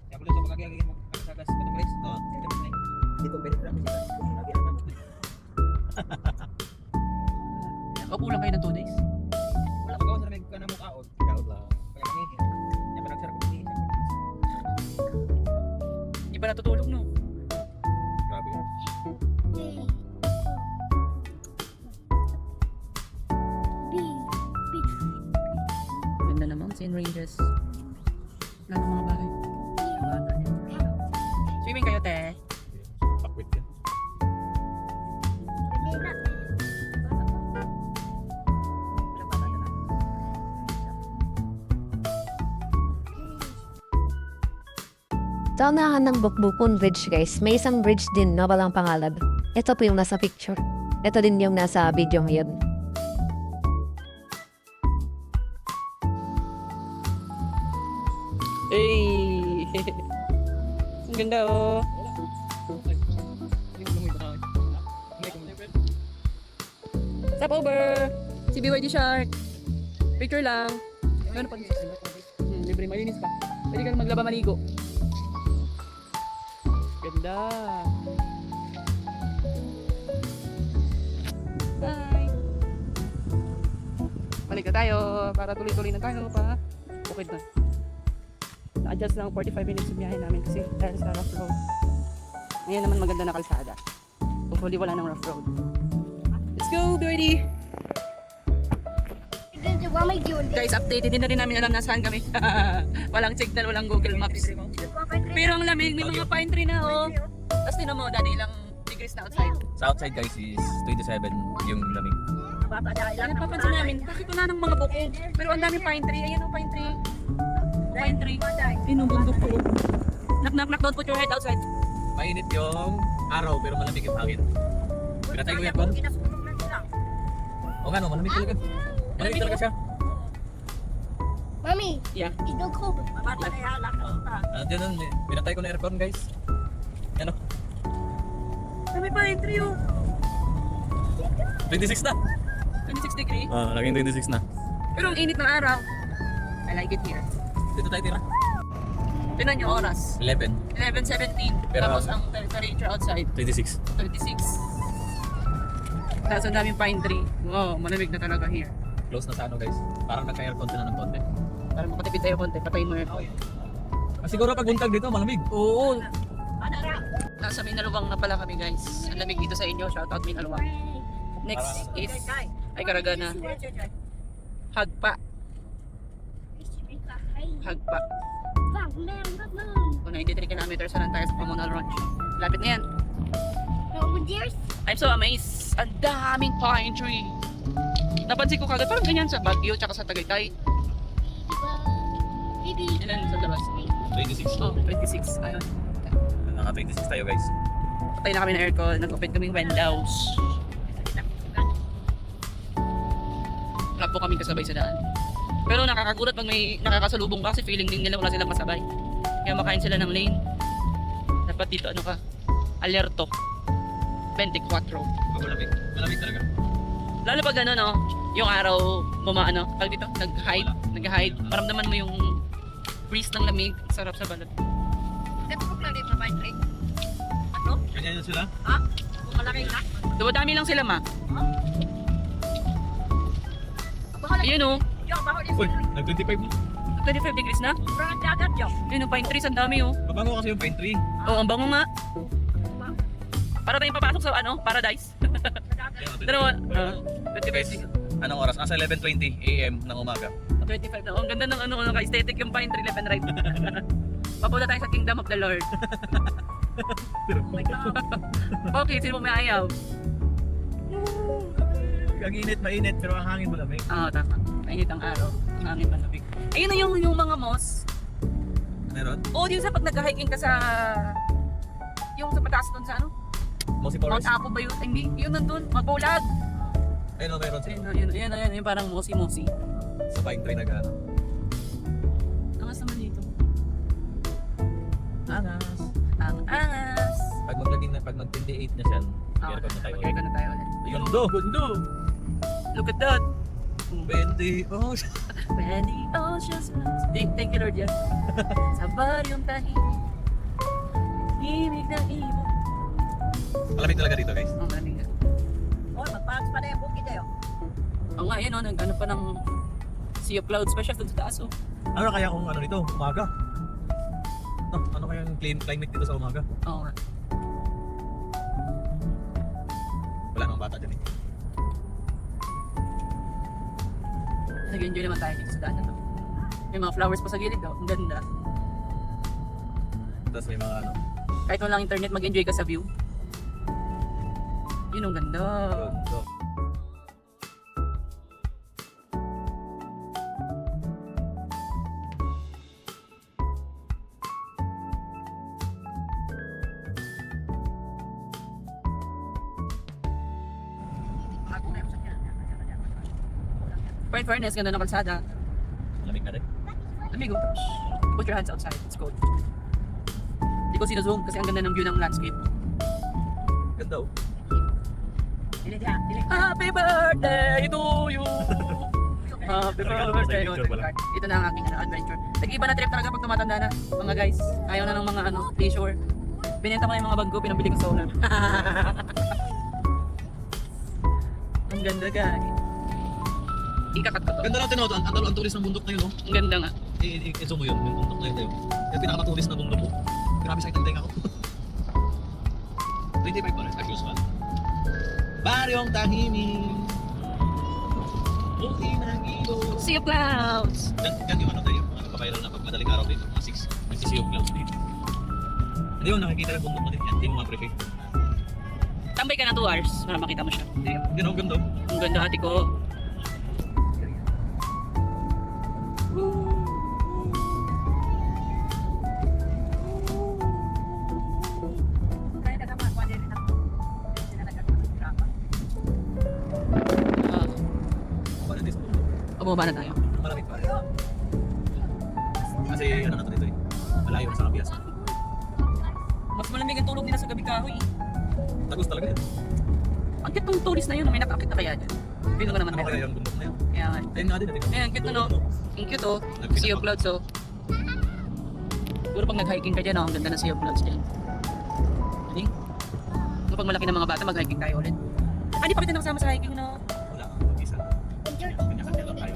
[SPEAKER 2] Kaya pala ito magkagagawin mo kasagas sa tulis.
[SPEAKER 3] Oo.
[SPEAKER 2] Dito pwede lang sila.
[SPEAKER 4] Kaupo lang kayo ng 2 days.
[SPEAKER 2] Wala pagawa sa may ka na mukaon.
[SPEAKER 3] Kaon lang.
[SPEAKER 2] Kaya kami niya pa nagsarap ko ni
[SPEAKER 4] Hindi pa natutulog, no?
[SPEAKER 3] Grabe yan.
[SPEAKER 4] Ganda naman, St. Ranges. Wala ng mga bahay. Swimming kayo, te.
[SPEAKER 3] Pakwit yan.
[SPEAKER 1] Sa unahan ng Bukbukon Bridge guys, may isang bridge din na walang pangalan. Ito po yung nasa picture. Ito din yung nasa video ngayon.
[SPEAKER 4] Hey! Ang ganda, oh. Stop over! Si BYD Shark. Picture lang. Ano pa dito? Libre, malinis pa. Pwede ka maglaba maligo. Ganda. Bye! Balik na tayo para tuloy-tuloy na tayo pa. Bukid na. Na-adjust lang 45 minutes yung biyahe namin kasi dahil sa rough road. Ngayon naman maganda na kalsada. Hopefully wala ng rough road. Let's go, BYD!
[SPEAKER 6] What am I doing?
[SPEAKER 4] Guys, updated din na rin namin alam nasaan kami. Walang signal, walang Google Maps. Pero ang lamig, may mga pine tree na, oh. Tapos tinan mo, dati ilang degrees na outside.
[SPEAKER 3] Sa outside guys is 27 yung lamig.
[SPEAKER 4] Ayan, papansin namin, bakit wala ng mga buko? Pero ang daming pine tree. Ayan, oh, pine tree. Pine tree. Ayun, ang bundok po. Knock, knock, knock, don't put your head outside.
[SPEAKER 3] Mainit yung araw pero malamig yung hangin. Pinatay ko yan, Bon. O nga no, malamig talaga. Malamig talaga siya.
[SPEAKER 6] Mommy,
[SPEAKER 4] Yeah.
[SPEAKER 6] it's no cold.
[SPEAKER 3] Diyan nun, pinatay ko na aircon guys. Ano?
[SPEAKER 4] May pine tree, oh.
[SPEAKER 3] 26 na.
[SPEAKER 4] 26 degree.
[SPEAKER 3] Naging 26 na.
[SPEAKER 4] Pero ang init ng araw. I like it here.
[SPEAKER 3] Dito tayo tira.
[SPEAKER 4] Tinan niyo oras.
[SPEAKER 3] 11.
[SPEAKER 4] 11:17.
[SPEAKER 3] Pero-
[SPEAKER 4] Tapos ang temperature outside,
[SPEAKER 3] 26.
[SPEAKER 4] 26. Tapos ang daming pine tree. Wow, malamig na talaga here.
[SPEAKER 3] Close na sa ano guys. Parang nagka-aircon na ng konti.
[SPEAKER 4] Para makatipid tayo konti, patayin mo yun.
[SPEAKER 3] Siguro pag buntag dito, malamig.
[SPEAKER 4] Oo. Nasa Minaluwang na pala kami guys. Ang lamig dito sa inyo. Shoutout Minaluwang. Next is ay Karagana. Hagpa. Hagpa. Kung 93 kilometers na lang tayo sa Communal Ranch. Lapit na yan. I'm so amazed. Ang daming pine tree. Napansin ko kagad parang ganyan sa Baguio tsaka sa Tagaytay. Ilan sa labas?
[SPEAKER 3] 26.
[SPEAKER 4] Oh, 26. Ayun.
[SPEAKER 3] Naka 26 tayo guys.
[SPEAKER 4] Patay na kami ng aircon. Nag-open kaming windows. Wala po kaming kasabay sa daan. Pero nakakagulat pag may nakakasalubong ka kasi feeling din nila wala silang kasabay. Kaya makain sila ng lane. Dapat dito ano ka? Alerto. 24.
[SPEAKER 3] Malamig. Malamig talaga.
[SPEAKER 4] Lalo pag ano no, yung araw bumaano, pag dito nag-hide, maramdaman mo yung breeze ng lamig, sarap sa balot.
[SPEAKER 3] Ganyan yun sila?
[SPEAKER 4] Dumadami lang sila ma. Ayun oh,
[SPEAKER 3] Uy, nag-25 mo.
[SPEAKER 4] 25 degrees na. Ayun oh, pine trees, ang dami oh.
[SPEAKER 3] Mabango kasi yung pine tree.
[SPEAKER 4] Oo, ang bango nga. Para tayong papasok sa ano, paradise. Dalawa, 25.
[SPEAKER 3] Anong oras? Asa 11:20 AM ng umaga.
[SPEAKER 4] 25 na. Oh, ang ganda ng ano, ka-aesthetic yung pine tree left and right. Papunta tayo sa Kingdom of the Lord. Okay, sino mo may ayaw?
[SPEAKER 3] Ang init, mainit, pero ang hangin malamig.
[SPEAKER 4] Oo, tama. Mainit ang araw. Ang hangin malamig. Ayun na yung mga moss.
[SPEAKER 3] Meron?
[SPEAKER 4] Oo, yung sa pag nag-hiking ka sa... Yung sa pataas doon sa ano?
[SPEAKER 3] Mossy
[SPEAKER 4] Mount
[SPEAKER 3] Forest?
[SPEAKER 4] Apo ba yun? Hindi, yun nandun. Mabulag.
[SPEAKER 3] Ayun o, meron sila.
[SPEAKER 4] Ayun, yung parang mossy-mossy.
[SPEAKER 3] Sa pine tree na gano'n.
[SPEAKER 4] Angas naman dito.
[SPEAKER 3] Angas.
[SPEAKER 4] Ang angas.
[SPEAKER 3] Pag mag-28 na siya, aircon na tayo.
[SPEAKER 4] Mag-aircon na tayo ulit.
[SPEAKER 3] Gundo! Gundo!
[SPEAKER 4] Look at that.
[SPEAKER 3] 20! Oh,
[SPEAKER 4] When the ocean's thank you Lord, yes. Sa baryong tahimik, himig ng ibon.
[SPEAKER 3] malamig talaga dito guys.
[SPEAKER 4] Ang malamig nga. Oo nga, yun o, nag-ano pa ng Sea of Clouds pa siya dun sa taas o.
[SPEAKER 3] Ano kaya kung ano dito? Umaga? Ano kaya yung climate dito sa umaga?
[SPEAKER 4] Oo nga.
[SPEAKER 3] Wala nang bata dyan eh.
[SPEAKER 4] Nag-enjoy naman tayo dito sa daan na to. May mga flowers pa sa gilid daw, ang ganda.
[SPEAKER 3] Tapos may mga ano.
[SPEAKER 4] Kahit walang internet, mag-enjoy ka sa view. Yun ang ganda.
[SPEAKER 3] Gundo.
[SPEAKER 4] For in fairness, ganda ng kalsada.
[SPEAKER 3] Malamig na rin.
[SPEAKER 4] Amigo, put your hands outside, it's cold. Hindi ko sino-zoom kasi ang ganda ng view ng landscape.
[SPEAKER 3] Ganda oh.
[SPEAKER 4] Happy birthday to you! Happy birthday to you! Ito na ang aking adventure. Nag-iba na trip talaga pag tumatanda na, mga guys. Ayaw na ng mga leisure. Binenta ko na yung mga bag ko, pinabili ko sa ulan. Ang ganda guys. Ikakat ko to.
[SPEAKER 3] Ganda natin oh. Ang tulis ng bundok na yun oh.
[SPEAKER 4] Ang ganda nga.
[SPEAKER 3] I-zoom mo yun. Yung bundok na yun tayo. Yung pinakamatulis na bundok oh. Grabe sakit ang tenga ko. 25 pa rin. As usual. Baryong tahimik. Buti ng ilo.
[SPEAKER 4] Sea of Clouds!
[SPEAKER 3] Yan yung ano tayo. Mga nagpa-viral na pag madaling araw dito. Mga 6. Nagsisi yung clouds dito. Hindi mo nakikita yung bundok mo din yan. Hindi mo ma-prefer.
[SPEAKER 4] Tambay ka na 2 hours para makita mo siya.
[SPEAKER 3] Yan oh. Ganda oh.
[SPEAKER 4] Ang ganda ate ko.
[SPEAKER 3] What is this bundok?
[SPEAKER 4] Bumaba na tayo.
[SPEAKER 3] Malamig pa rin. Kasi ano na to dito eh. Malayo sa Kabias.
[SPEAKER 4] Mas malamig ang tulog nila sa gabi kahoy.
[SPEAKER 3] Tagos talaga yun.
[SPEAKER 4] Ang cute ng tourist na yun, may nakakit na kaya dyan. Pino ko naman
[SPEAKER 3] Ano
[SPEAKER 4] ako.
[SPEAKER 3] kaya yung bundok na yun?
[SPEAKER 4] Kaya nga.
[SPEAKER 3] Ayun nga din.
[SPEAKER 4] Ayan, cute na no. Ang cute oh. Sea of Clouds oh. Siguro pag nag-hiking ka dyan, oh, ang ganda na Sea of Clouds dyan. Hindi? Pag malaki ng mga bata, mag-hiking tayo ulit. Ah, di pa kita nakasama sa hiking, no?
[SPEAKER 3] Wala, isa. Kanya-kanya lang tayo.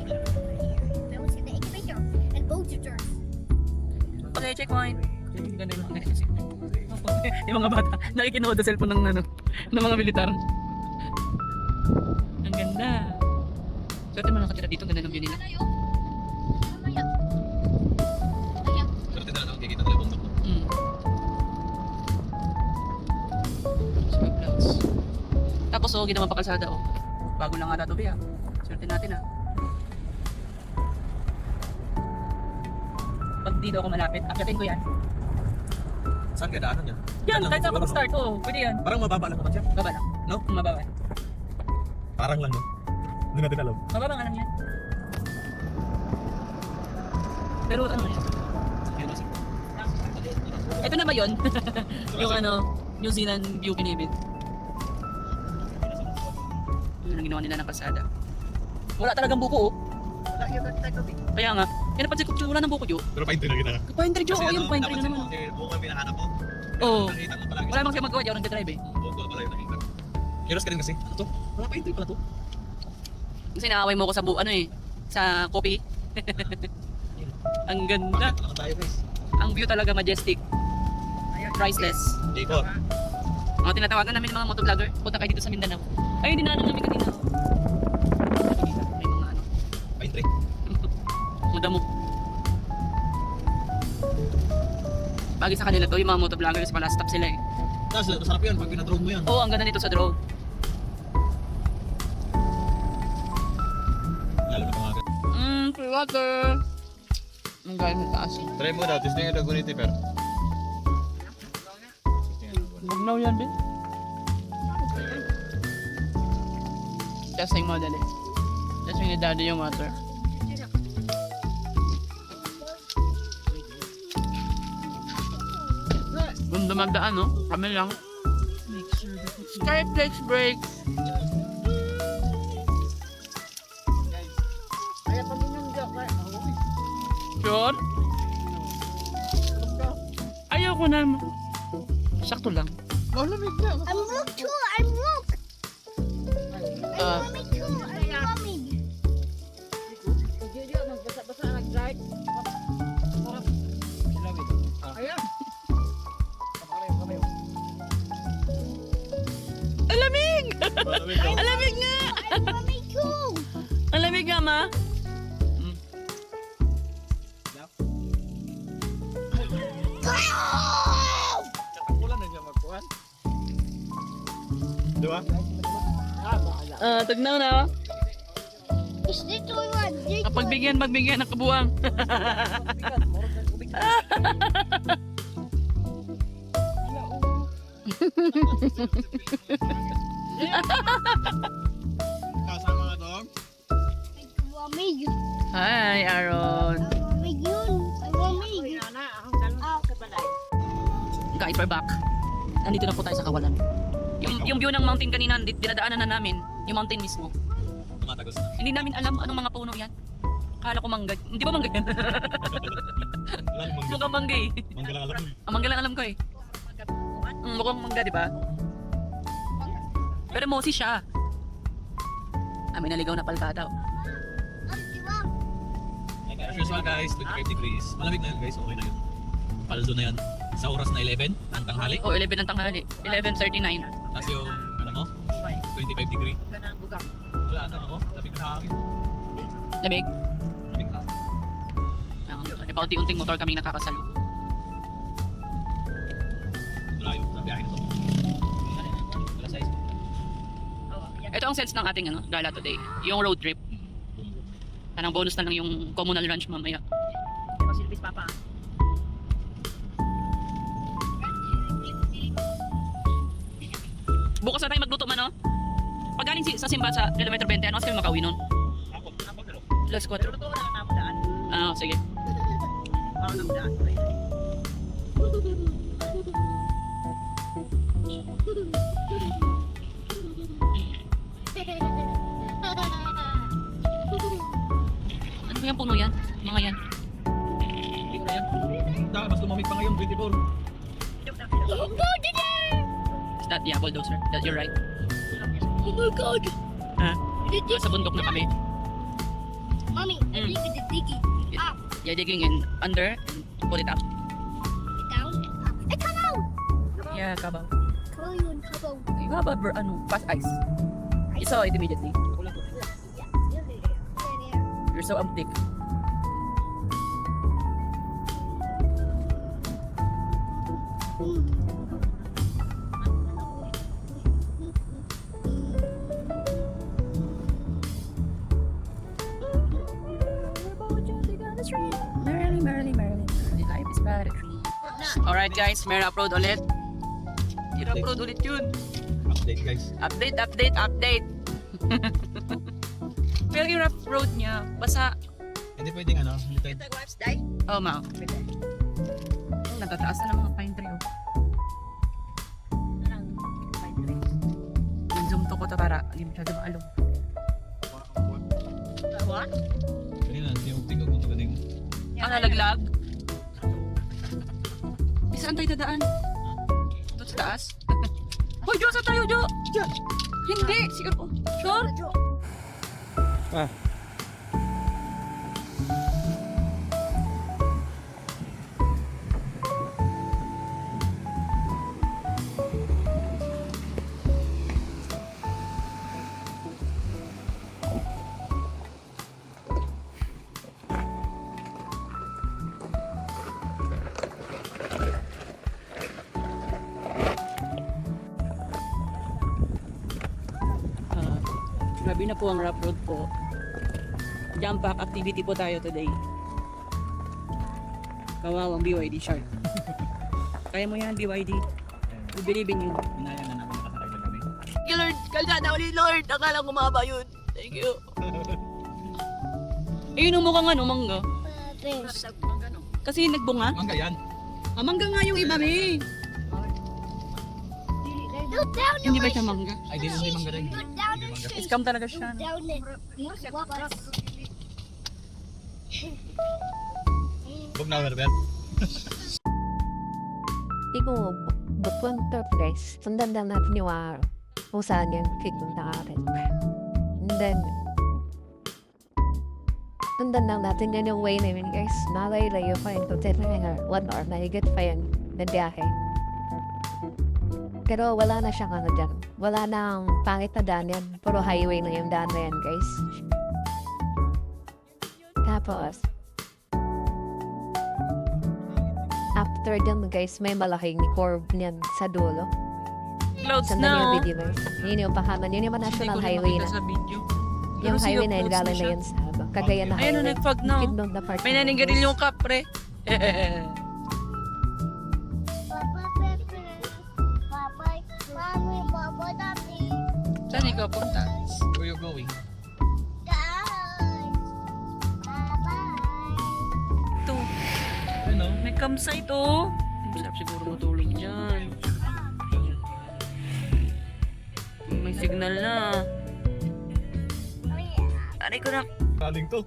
[SPEAKER 6] I was in the incubator and both your turn.
[SPEAKER 4] Okay, checkpoint. Ganda yung mga kasi. Yung mga bata, nakikinood sa cellphone ng, ano, ng mga militar. Ang ganda. Swerte mo nakatira dito, ganda ng view nila.
[SPEAKER 3] Swerte na lang ako, kikita nila bundok.
[SPEAKER 4] Sea of Clouds. Tapos, oh, ginawa pa kalsada, oh. Bago lang ata ito, Bea. Swerte natin, ah. Pag dito ako malapit, akyatin ko yan.
[SPEAKER 3] Saan ka daanan yan?
[SPEAKER 4] Yan,
[SPEAKER 3] Saan
[SPEAKER 4] kahit saan
[SPEAKER 3] ang-
[SPEAKER 4] ka mag-start, oh. Pwede yan.
[SPEAKER 3] Parang mababa lang naman siya.
[SPEAKER 4] Baba lang.
[SPEAKER 3] No?
[SPEAKER 4] Mababa.
[SPEAKER 3] Parang lang, no? Hindi natin alam.
[SPEAKER 4] Mababa nga lang yan. Pero ano yan? Ito na ba yun? Yung ano, New Zealand view kinibit. Yun ang ginawa nila ng kalsada. Wala talagang buko, oh. Kaya nga, kaya napansin ko, wala nang buko, Jo.
[SPEAKER 3] Pero pine tree na kita.
[SPEAKER 4] Pine tree, Jo. Oh, yung pine tree na naman.
[SPEAKER 3] Buong ang pinahanap ko.
[SPEAKER 4] Oo.
[SPEAKER 3] Nakita mo palagi.
[SPEAKER 4] Wala namang siya magawa, di ako nag-drive eh.
[SPEAKER 3] Buong ko pala yung nakita. Curious ka rin kasi. Ano to? Wala pine tree pala to.
[SPEAKER 4] Kasi naaway mo ko sa ano eh, sa kopi. Ang ganda.
[SPEAKER 3] Bakit naman tayo guys?
[SPEAKER 4] Ang view talaga majestic. Priceless.
[SPEAKER 3] Ikot.
[SPEAKER 4] Mga tinatawagan namin ng mga motovlogger, punta kayo dito sa Mindanao. Ay, dinaanan namin kanina. May mga ano,
[SPEAKER 3] Pine tree.
[SPEAKER 4] mga damo. Bagay sa kanila to, yung mga motovlogger kasi pala stop sila eh.
[SPEAKER 3] Tapos masarap yan pag pinadrone mo yan.
[SPEAKER 4] Oo, ang ganda nito sa drone.
[SPEAKER 3] Lalo na pangagat.
[SPEAKER 4] Free water. Ang ganda sa taas.
[SPEAKER 3] Try mo daw, testing yung daguniti pero.
[SPEAKER 4] Magnaw yan, Ben. Testing mo, dali. Testing ni Daddy yung water. Ganda magdaan, no? Kami lang. Skyflex break. Sure? Ayoko na. Sakto lang.
[SPEAKER 6] I'm look too. I'm look.
[SPEAKER 4] Ah,
[SPEAKER 6] I'm too. I'm coming.
[SPEAKER 4] alamig! Alamig nga!
[SPEAKER 6] I'm coming too.
[SPEAKER 4] Alamig nga, ma?
[SPEAKER 3] Diba?
[SPEAKER 4] Tagnaw na.
[SPEAKER 6] Is this the one?
[SPEAKER 4] Pagbigyan, magbigyan ng kabuang.
[SPEAKER 3] Kasama nga dog?
[SPEAKER 6] Wamig.
[SPEAKER 4] Hi, Aaron.
[SPEAKER 6] Wamig yun. Ay, wamig.
[SPEAKER 4] Guys, we're back. Nandito na po tayo sa Kawalan. Yung view ng mountain kanina, dinadaanan na namin. Yung mountain mismo.
[SPEAKER 3] Tumatagos na.
[SPEAKER 4] Hindi namin alam anong mga puno yan. Kala ko mangga. Hindi ba mangga yan?
[SPEAKER 3] Wala yung mangga.
[SPEAKER 4] Mukhang mangga eh.
[SPEAKER 3] Mangga lang alam.
[SPEAKER 4] Ang mangga lang alam ko eh. Mukhang mangga, di ba? Pero mosi siya. May naligaw na palkata.
[SPEAKER 6] Ang diwa.
[SPEAKER 3] As usual guys, 25 degrees. Malamig na yun guys, okay na yun. Paldo na yan. Sa oras na 11 ng tanghali.
[SPEAKER 4] Oh, 11 ng tanghali. 11:39.
[SPEAKER 3] Tapos yung, ano mo, 25 degree. Wala na ako, labig na akin.
[SPEAKER 4] Lamig.
[SPEAKER 3] Labig na.
[SPEAKER 4] Paunti-unting motor kaming nakakasalo.
[SPEAKER 3] Malayo sa biyahe na to. Wala size.
[SPEAKER 4] Ito ang sense ng ating gala today. Yung road trip. Tanang bonus na lang yung communal lunch mamaya.
[SPEAKER 5] Silvis papa.
[SPEAKER 4] Bukas na tayo magluto man, no? Pag galing sa simba sa kilometer 20, ano kasi kami makauwi nun? Alas 4.
[SPEAKER 5] Totoo na ang daan.
[SPEAKER 4] Ah, sige.
[SPEAKER 5] Parang ang daan.
[SPEAKER 4] Ano ba yung puno yan? Mga yan.
[SPEAKER 3] Hindi ko na yan. Basta tumamig pa ngayon, 24.
[SPEAKER 2] Is that the bulldozer? That you're right.
[SPEAKER 6] Oh my god!
[SPEAKER 2] Ha?
[SPEAKER 6] Did you
[SPEAKER 2] Sa bundok na kami.
[SPEAKER 6] Mommy, I think it's digging up,
[SPEAKER 2] You're digging in under and put it up.
[SPEAKER 6] down, up. Hey, come on!
[SPEAKER 2] Yeah, kabaw.
[SPEAKER 6] Come on, come on.
[SPEAKER 2] You have a fast ice. You saw it immediately. You're so uptick. Merrily, merrily, merrily, merrily, life is but a dream. Alright guys, may upload ulit. I-upload ulit yun.
[SPEAKER 3] Update guys.
[SPEAKER 2] Update, update, update. Pero yung rough road niya, basa.
[SPEAKER 3] Hindi pwedeng ano, hindi tayo.
[SPEAKER 2] Oh, ma. Natataas na ng mga pine tree. Zoom to ko to para hindi masyado maalog. What?
[SPEAKER 3] Kanina, tingog kung tugading.
[SPEAKER 2] Ang nalaglag? Saan tayo dadaan? Doon sa taas? Hoy, Jo! Saan tayo, Jo?
[SPEAKER 3] Diyan!
[SPEAKER 2] Hindi! Siguro. Sure?
[SPEAKER 3] Ah.
[SPEAKER 2] Grabe na po ang rough road po. Jump pack activity po tayo today. Kawawang BYD shark. Kaya mo yan, BYD. We believe in you.
[SPEAKER 3] Inaya na namin nakasakay na kami.
[SPEAKER 2] Thank you, Lord. Kalsada ulit, Lord. Akala ko mababa yun. Thank you. Ayun ang mukhang ano, mangga. Kasi nagbunga.
[SPEAKER 3] Mangga yan.
[SPEAKER 2] Ah, mangga nga yung iba, eh.
[SPEAKER 6] Look down the
[SPEAKER 2] Hindi ba siya mangga?
[SPEAKER 3] Ay, di hindi mangga rin.
[SPEAKER 6] Look down the
[SPEAKER 3] Hindi mangga.
[SPEAKER 2] Scam talaga siya.
[SPEAKER 6] down it. Walk us.
[SPEAKER 3] Huwag na, Herbert.
[SPEAKER 1] Ibu bukwan to guys. Sundan lang natin yung kung saan yung pupunta natin. And then, sundan lang natin yan yung way namin guys. Nalay-layo pa yun. Kung 1 hour, nahigit pa yun na biyahe. Pero wala na siyang ano dyan. Wala nang pangit na daan yan. Puro highway na yung daan na yan guys. Tapos, after dyan guys, may malaking curve niyan sa dulo.
[SPEAKER 2] Clouds
[SPEAKER 1] Saan na yung
[SPEAKER 2] na.
[SPEAKER 1] video guys? Yun yung pahaman. Yun yung national highway na.
[SPEAKER 2] Sa video.
[SPEAKER 1] Yung
[SPEAKER 2] Pero
[SPEAKER 1] highway
[SPEAKER 2] siya,
[SPEAKER 1] na
[SPEAKER 2] clouds
[SPEAKER 1] galing
[SPEAKER 2] na
[SPEAKER 1] na yun sa Cagayan na
[SPEAKER 2] Ayun,
[SPEAKER 1] highway.
[SPEAKER 2] nag-fog na. Oh.
[SPEAKER 1] Kidnong na part.
[SPEAKER 2] May naningaril yung kapre.
[SPEAKER 6] Papa, Pepe. Papa, Mommy, Papa, Daddy.
[SPEAKER 2] Saan ikaw punta?
[SPEAKER 3] Where you going?
[SPEAKER 6] Guys. Bye-bye.
[SPEAKER 2] Ito.
[SPEAKER 3] Ano?
[SPEAKER 2] May campsite oh. Masarap siguro matulog dyan. May signal na. Aray ko na.
[SPEAKER 3] Kaling to.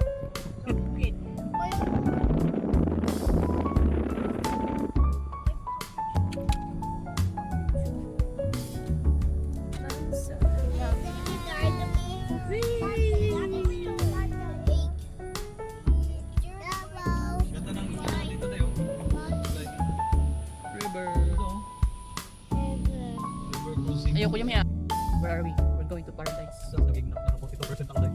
[SPEAKER 3] Ganda ng ano dito tayo.
[SPEAKER 2] River.
[SPEAKER 3] Ito. River cruising.
[SPEAKER 2] Ayoko yung maya. Where are we? We're going to paradise.
[SPEAKER 3] Sa gigna. Naka 42% ako tayo.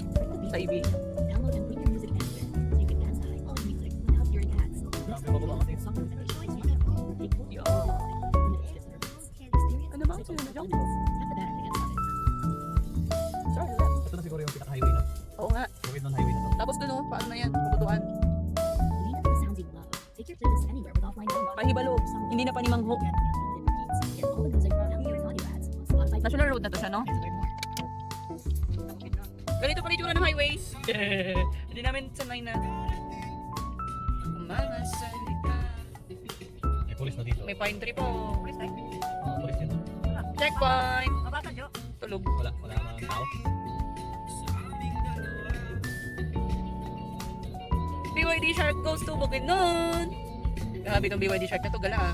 [SPEAKER 2] Sa ibi.
[SPEAKER 7] Download and put your music anywhere, so you can dance to high quality music without hearing ads.
[SPEAKER 3] Grabe, bababa kasi.
[SPEAKER 7] Songs and choice you can follow take full control of limited disturbance. Experience
[SPEAKER 2] Ano ba?
[SPEAKER 7] music
[SPEAKER 2] Sino
[SPEAKER 7] over
[SPEAKER 2] na-jump?
[SPEAKER 7] abundance. Tap the banner to get started.
[SPEAKER 2] Sorry.
[SPEAKER 3] Ito na siguro yung pinaka-highway na.
[SPEAKER 2] Oo nga.
[SPEAKER 3] Bukid ng highway na to.
[SPEAKER 2] Tapos dun oh. Paano na yan? Pabutuan.
[SPEAKER 7] Lean into the sounds you love. Take your playlist anywhere with offline download.
[SPEAKER 2] Pahibalo. Hindi na panimangho.
[SPEAKER 7] Get unlimited repeats. Get all the music without hearing audio ads. Spotify.
[SPEAKER 2] National road na to siya, no?
[SPEAKER 7] And learn more.
[SPEAKER 2] Ganito pa rin yung ng highways. Hindi namin sanay na. Mga salita.
[SPEAKER 3] May police na dito.
[SPEAKER 2] May pine tree po.
[SPEAKER 3] Police dito.
[SPEAKER 2] Checkpoint. Tulog.
[SPEAKER 3] Wala naman tao.
[SPEAKER 2] BYD Shark goes to Bukidnon.
[SPEAKER 4] Grabe itong BYD shirt na to, gala ah.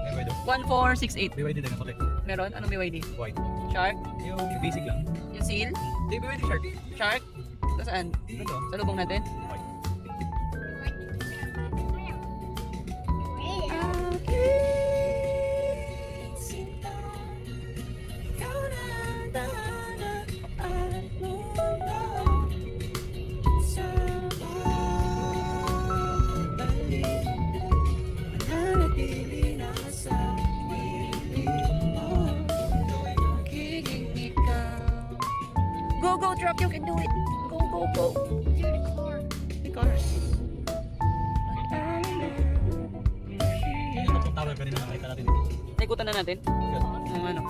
[SPEAKER 3] BYD.
[SPEAKER 4] 1468.
[SPEAKER 3] BYD din ang
[SPEAKER 4] Meron? Anong BYD?
[SPEAKER 3] white.
[SPEAKER 4] Shark?
[SPEAKER 3] Yung basic lang.
[SPEAKER 4] Yung seal?
[SPEAKER 3] Hindi, BYD shirt.
[SPEAKER 4] Shark? Sa saan?
[SPEAKER 3] Ito.
[SPEAKER 4] Sa lubong natin?
[SPEAKER 3] White.
[SPEAKER 4] Go, go, truck, you can do it. Go, go, go.
[SPEAKER 6] You're the car.
[SPEAKER 4] The cars.
[SPEAKER 3] Yung tapos tower kanina nakita natin dito.
[SPEAKER 4] Naikutan na natin. Ang ano.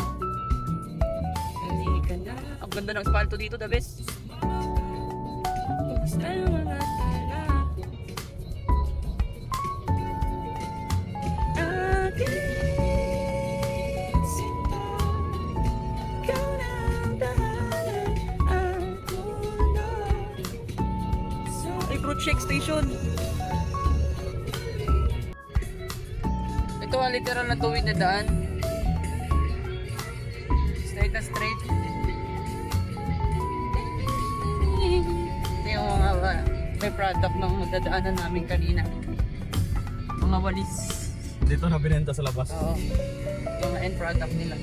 [SPEAKER 4] Halika na. Ang ganda ng espalto dito, the best. Basta mga tala. Aking sinta. Ikaw na ang tahanan. Ang mundo. Ay, fruit shake station. Ito ang literal na tuwid na daan. Straight na straight. Ito yung mga may product ng dadaanan namin kanina. Mga walis.
[SPEAKER 3] Dito na binenta sa labas.
[SPEAKER 4] Oo. Ito ang end product nila.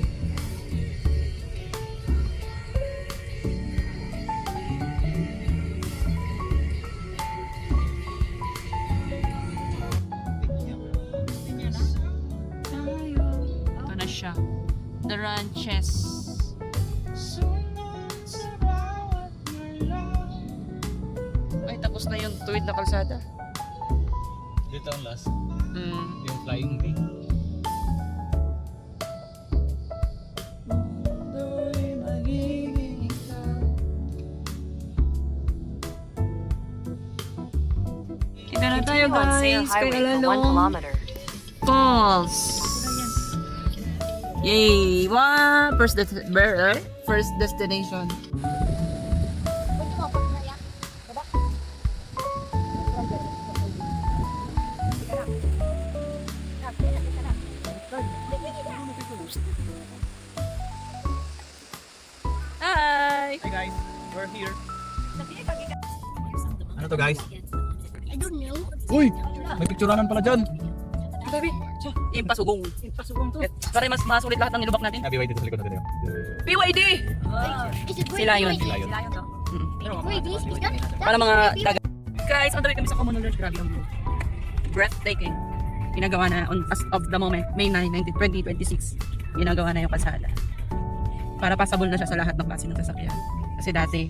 [SPEAKER 4] Ito na siya. The Ranches. Ay, tapos na yung tuwid na kalsada.
[SPEAKER 3] Dito ang last.
[SPEAKER 4] Mm.
[SPEAKER 3] Yung flying V.
[SPEAKER 4] Kita na tayo guys, kay Alalong
[SPEAKER 7] 1 kilometer.
[SPEAKER 4] Falls. Yay! Wow! First destination. Hi!
[SPEAKER 3] Hey guys, we're here. Ano to guys?
[SPEAKER 6] I don't know.
[SPEAKER 3] Uy! May picturanan pala dyan.
[SPEAKER 4] Baby, impasugong. Para mas masulit lahat ng nilubak natin.
[SPEAKER 3] BYD sa likod natin yun.
[SPEAKER 4] BYD!
[SPEAKER 6] Is it
[SPEAKER 4] Sila yun.
[SPEAKER 3] Sila yun.
[SPEAKER 6] Wait, is that?
[SPEAKER 4] Para mga dagat. Guys, on the way kami sa Commonwealth. Grabe ang breathtaking. Ginagawa na as of the moment, May 9, 2026. Ginagawa na yung kalsada. Para passable na siya sa lahat ng klase ng sasakyan. Kasi dati,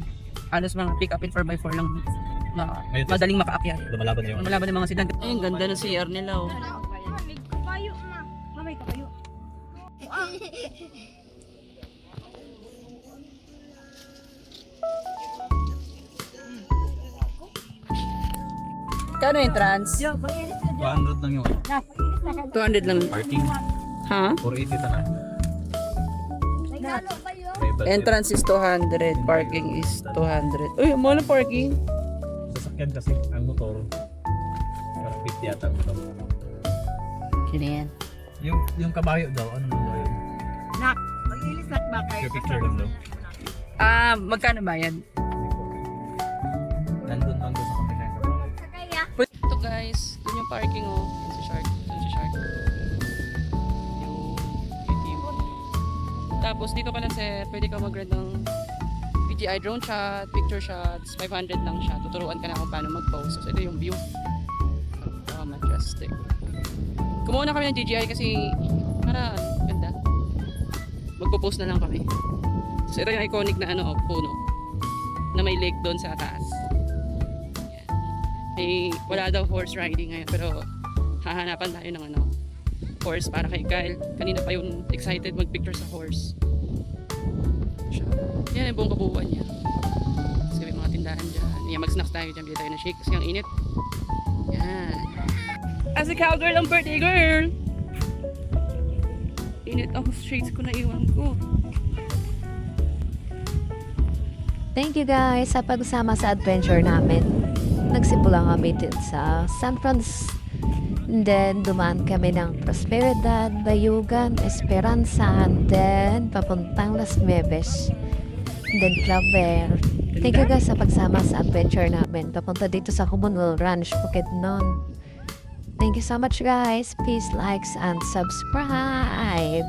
[SPEAKER 4] halos mga pick-up and 4x4 lang na madaling makaakyat.
[SPEAKER 3] Lumalaban na yun.
[SPEAKER 4] Malaban ng mga sedan. Ay, ang ganda ng CR nila. Oh. Kano entrance?
[SPEAKER 3] 100 lang yun.
[SPEAKER 4] 200 lang.
[SPEAKER 3] Parking.
[SPEAKER 4] Ha?
[SPEAKER 3] 480 na.
[SPEAKER 4] Entrance is 200, parking is 200. Uy, mo lang parking.
[SPEAKER 3] Sasakyan kasi ang motor. Parang 50 yata ang motor.
[SPEAKER 4] Sino yan?
[SPEAKER 3] Yung kabayo daw, ano mo ba yun? Your picture lang daw.
[SPEAKER 4] Ah, magkano ba yan?
[SPEAKER 3] Nandun sa kanila.
[SPEAKER 4] Ito guys, dun yung parking oh. Dun si Shark. Dun si Shark. Yung team. Tapos dito pala sir, pwede ka mag-rent ng DJI drone shot, picture shots, 500 lang siya. Tuturuan ka na kung paano mag-pose. So ito yung view. Oh, majestic. Kumuha na kami ng DJI kasi para ganda. Magpo-post na lang kami. So ito yung iconic na ano, puno. Na may lake doon sa taas. Eh, wala daw horse riding ngayon pero hahanapan tayo ng ano, horse para kay Kyle. Kanina pa yung excited mag-picture sa horse. Siya. Yan yung buong kabuuan niya. Tapos may mga tindahan dyan. Yan, mag-snacks tayo dyan. Bili tayo na shake kasi ang init. Yan. As a cowgirl ang birthday girl! Init ang shades ko na iwan ko.
[SPEAKER 1] Thank you guys sa pagsama sa adventure namin. nagsimula kami din sa San Francisco. Then, dumaan kami ng Prosperidad, Bayugan, Esperanza, and then, papuntang Las Nieves. And then, Claver. Thank you guys sa pagsama sa adventure namin. Papunta dito sa Commonwealth Ranch, Bukidnon. Thank you so much guys. Please likes and subscribe.